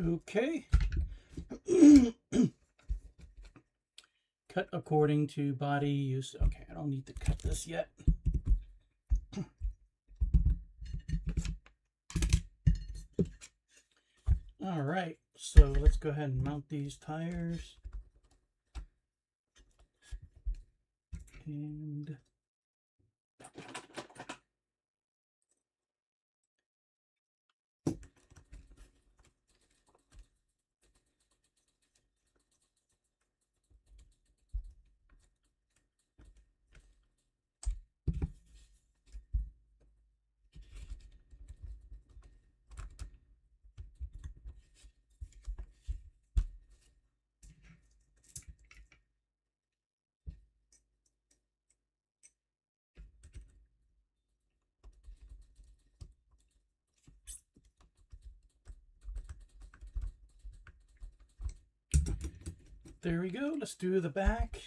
Okay. Cut according to body use. Okay, I don't need to cut this yet. All right, so let's go ahead and mount these tires. And There we go. Let's do the back.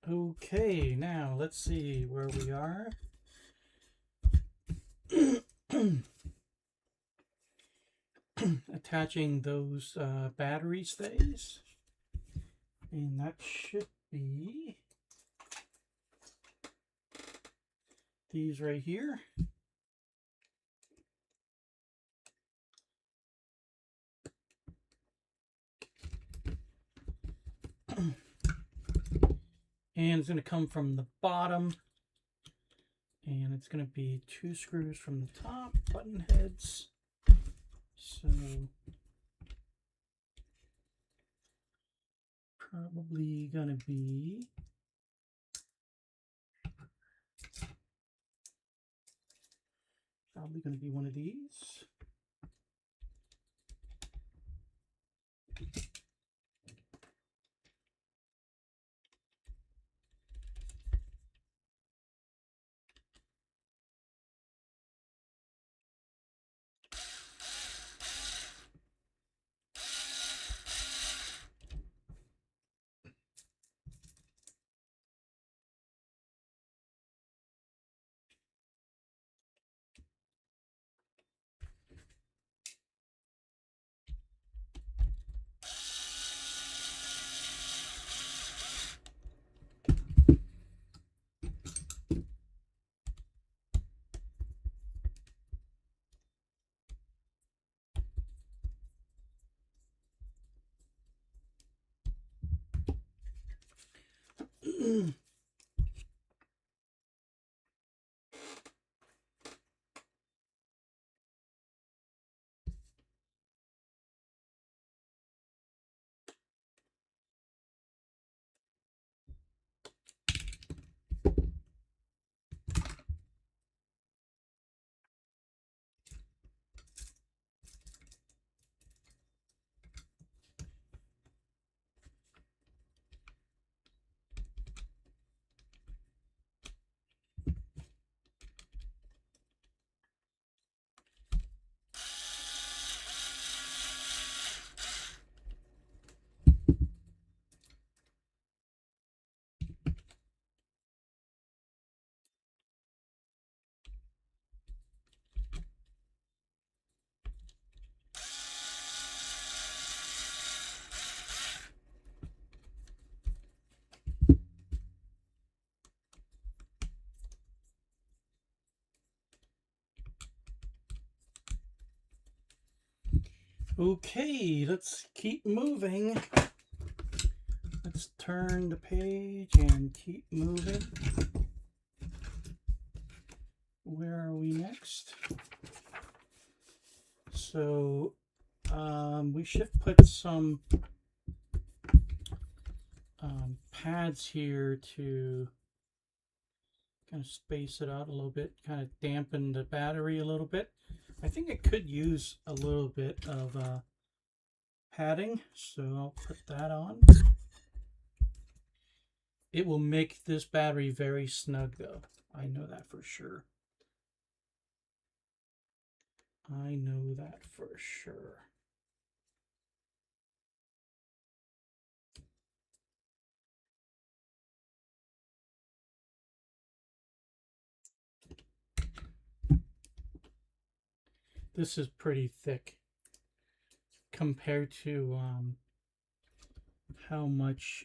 Okay, now let's see where we are. Attaching those battery stays, and that should be these right here. And it's going to come from the bottom, and it's going to be 2 screws from the top, button heads. So probably going to be one of these. Okay, let's keep moving. Let's turn the page and keep moving. Where are we next? So we should put some pads here to kind of space it out a little bit, kind of dampen the battery a little bit. I think it could use a little bit of padding, so I'll put that on. It will make this battery very snug though. I know that for sure. I know that for sure. This is pretty thick compared to how much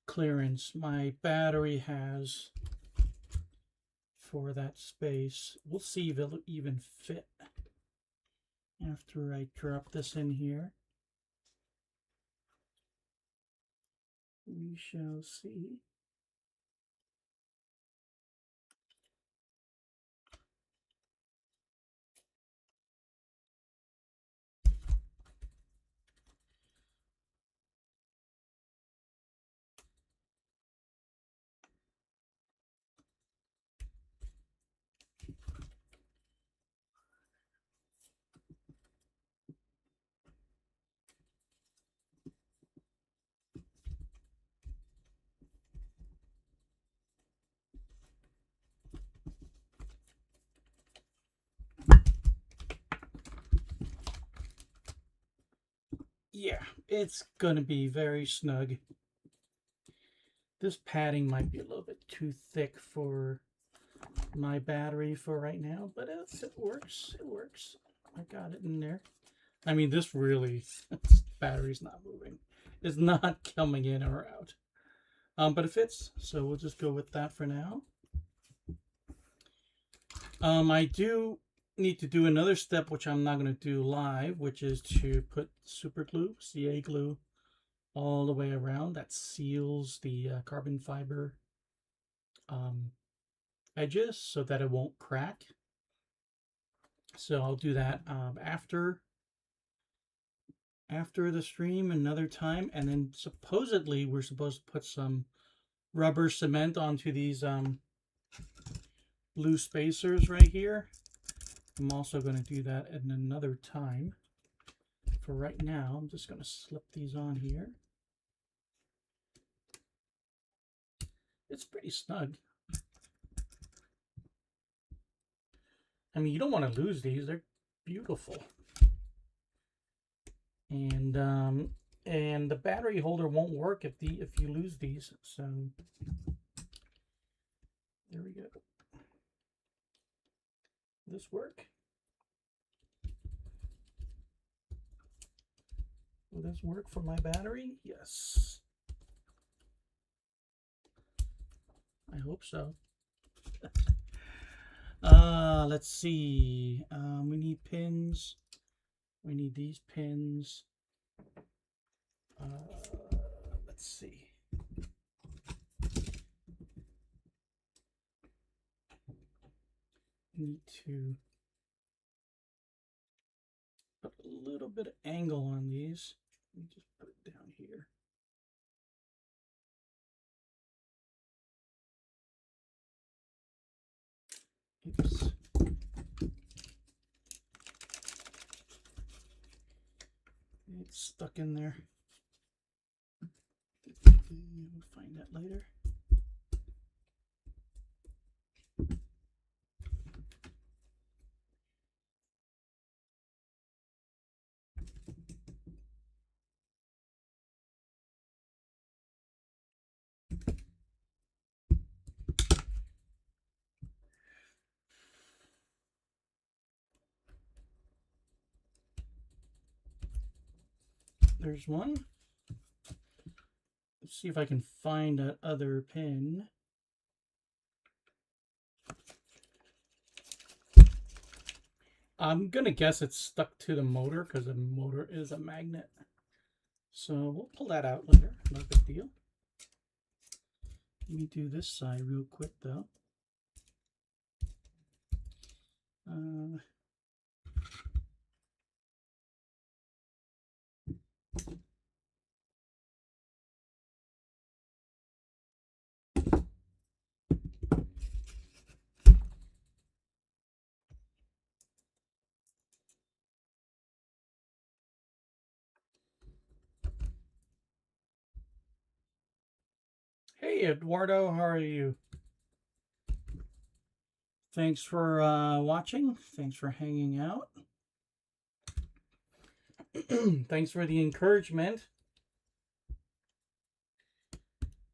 clearance my battery has for that space. We'll see if it'll even fit after I drop this in here. We shall see. Yeah, it's gonna be very snug. This padding might be a little bit too thick for my battery for right now, but it works. It works. I got it in there. I mean, this really, this battery's not moving. It's not coming in or out. But it fits, so we'll just go with that for now. I do need to do another step, which I'm not going to do live, which is to put super glue, CA glue, all the way around. That seals the carbon fiber edges so that it won't crack. So I'll do that after the stream another time, and then supposedly we're supposed to put some rubber cement onto these blue spacers right here. I'm also going to do that at another time. For right now, I'm just going to slip these on here. It's pretty snug. I mean, you don't want to lose these. They're beautiful. And the battery holder won't work if you lose these. So there we go. This work? Will this work for my battery? Yes. I hope so. Let's see. We need pins. We need these pins. Let's see. Need to put a little bit of angle on these. Let me just put it down here. Oops. It's stuck in there. We'll find that later. There's one. Let's see if I can find that other pin. I'm gonna guess it's stuck to the motor because the motor is a magnet. So we'll pull that out later, no big deal. Let me do this side real quick though. Hey Eduardo, how are you? Thanks for watching. Thanks for hanging out. Thanks for the encouragement.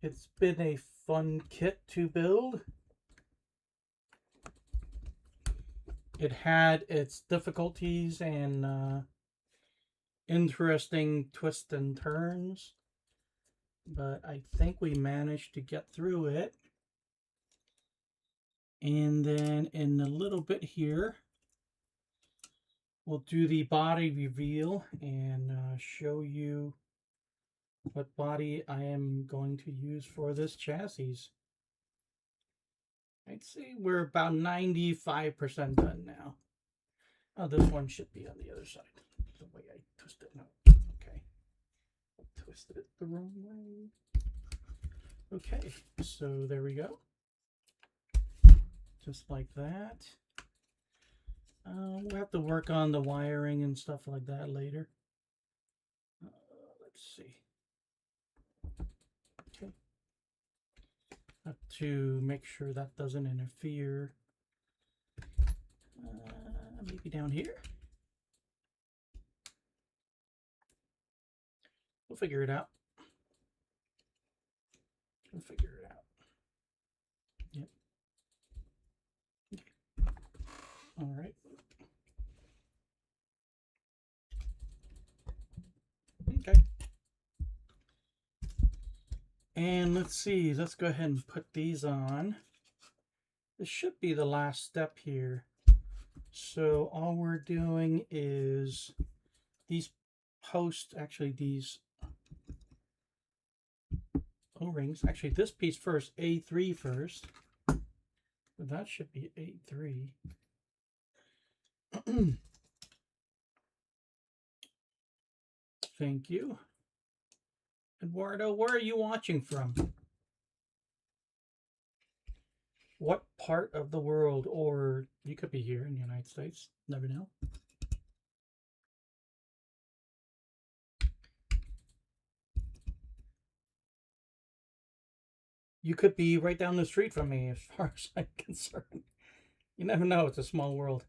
It's been a fun kit to build. It had its difficulties and interesting twists and turns. but I think we managed to get through it. And then in a little bit here, we'll do the body reveal and show you what body I am going to use for this chassis. I'd say we're about 95% done now. Oh, this one should be on the other side. The way I twisted it. No. Okay. I twisted it the wrong way. Okay, so there we go. Just like that. We'll have to work on the wiring and stuff like that later. Let's see. Okay. Have to make sure that doesn't interfere. Maybe down here. We'll figure it out. We'll figure it out. Yep. Okay. All right. Okay. And let's see, let's go ahead and put these on. This should be the last step here. So all we're doing is these posts, actually these O-rings, actually this piece first, A3 first. But that should be A3. Thank you. Eduardo, where are you watching from? What part of the world? Or you could be here in the United States. Never know. You could be right down the street from me as far as I'm concerned. You never know. It's a small world.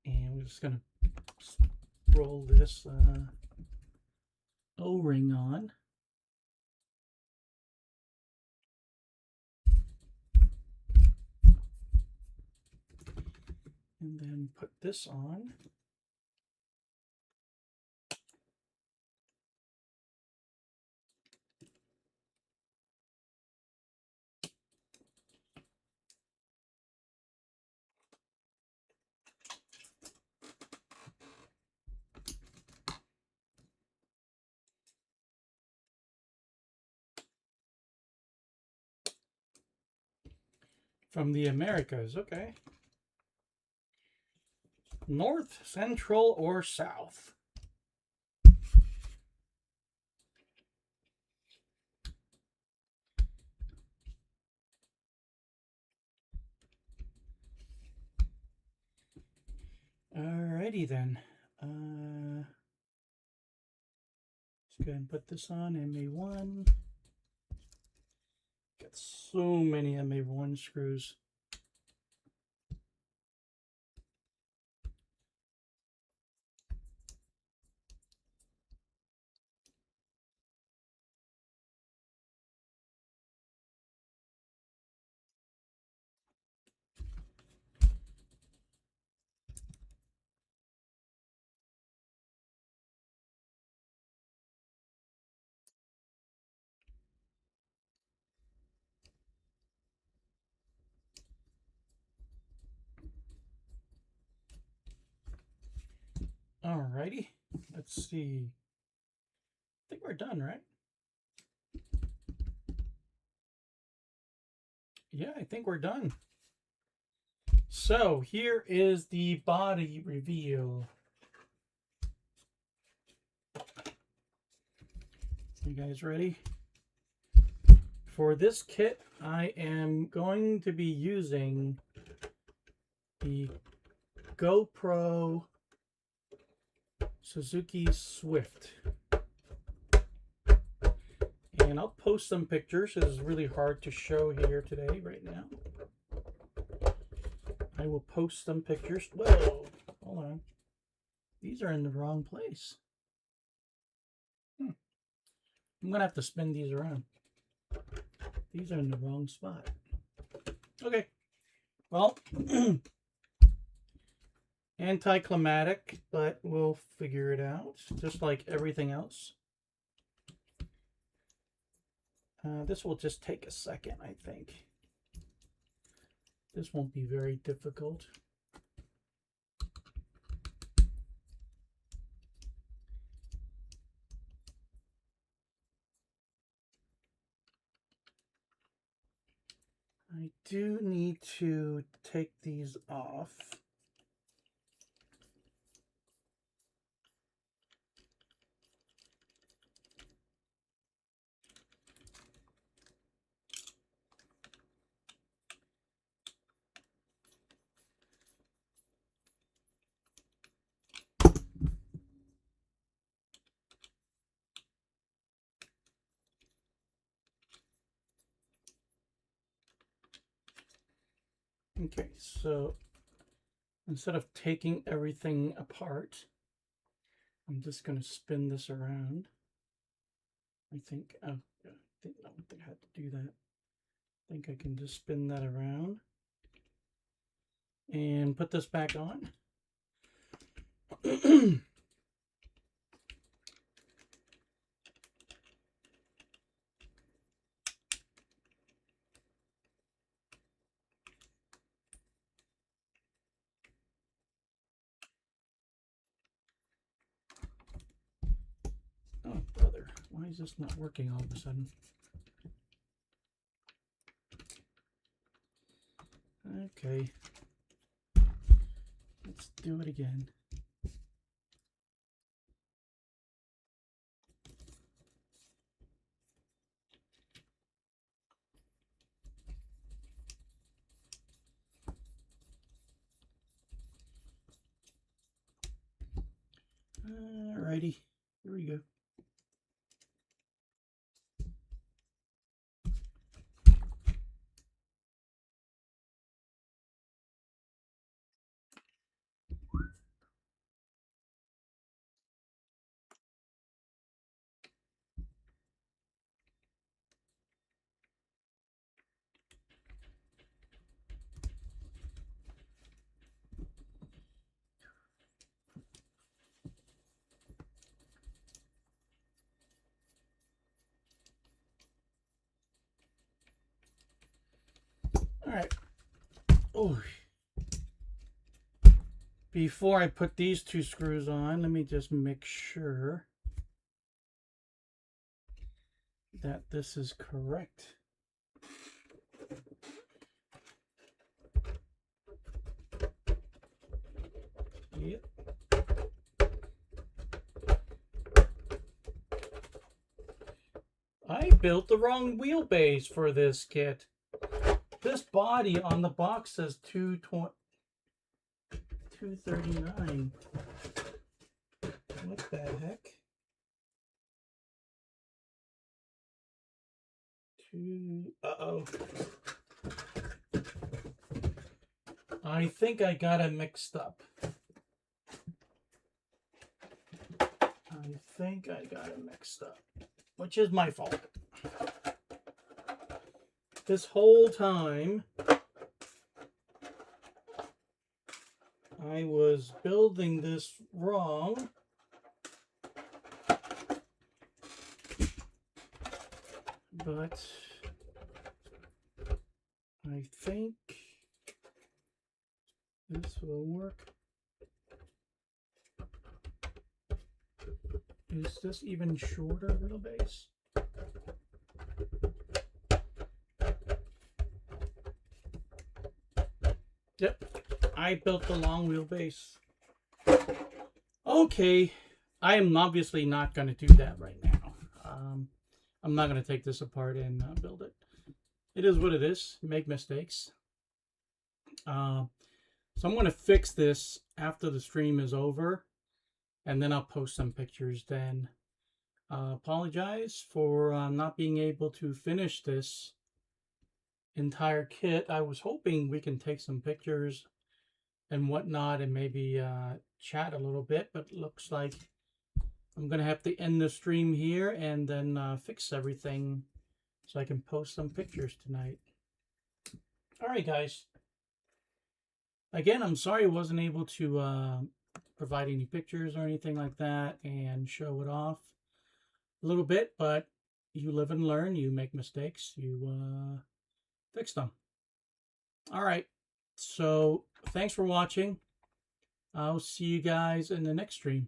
And we're just going to roll this O-ring on. And then put this on. From the Americas, okay. North, central, or south? Alrighty then. Let's go ahead and put this on, MA1. Got so many MA1 screws. Alrighty, let's see. I think we're done, right? Yeah, I think we're done. So here is the body reveal. You guys ready? For this kit, I am going to be using the GoPro Suzuki Swift. And I'll post some pictures. It's really hard to show here today, right now. I will post some pictures. Whoa, hold on. These are in the wrong place. I'm going to have to spin these around. These are in the wrong spot. Okay. Well, Anticlimactic, but we'll figure it out, just like everything else. This will just take a second, I think. This won't be very difficult. I do need to take these off. Okay, so instead of taking everything apart, I'm just going to spin this around. I think, oh, I don't think I had to do that. I think I can just spin that around and put this back on. Oh, brother, why is this not working all of a sudden? Okay, let's do it again. Alrighty, here we go. All right. Oh. Before I put these two screws on, let me just make sure that this is correct. Yep. I built the wrong wheelbase for this kit. This body on the box says 239. What the heck? Uh-oh. I think I got it mixed up. Which is my fault. This whole time, I was building this wrong. But I think this will work. Is this even shorter wheelbase? Yep, I built the long wheelbase. Okay, I am obviously not going to do that right now. I'm not going to take this apart and build it. It is what it is. Make mistakes. So I'm going to fix this after the stream is over, and then I'll post some pictures then. Apologize for not being able to finish this entire kit. I was hoping we can take some pictures and whatnot and maybe chat a little bit, but it looks like I'm going to have to end the stream here and then fix everything so I can post some pictures tonight. All right, guys. Again, I'm sorry I wasn't able to provide any pictures or anything like that and show it off a little bit, but you live and learn. You make mistakes, you fix them. All right, so thanks for watching. I'll see you guys in the next stream.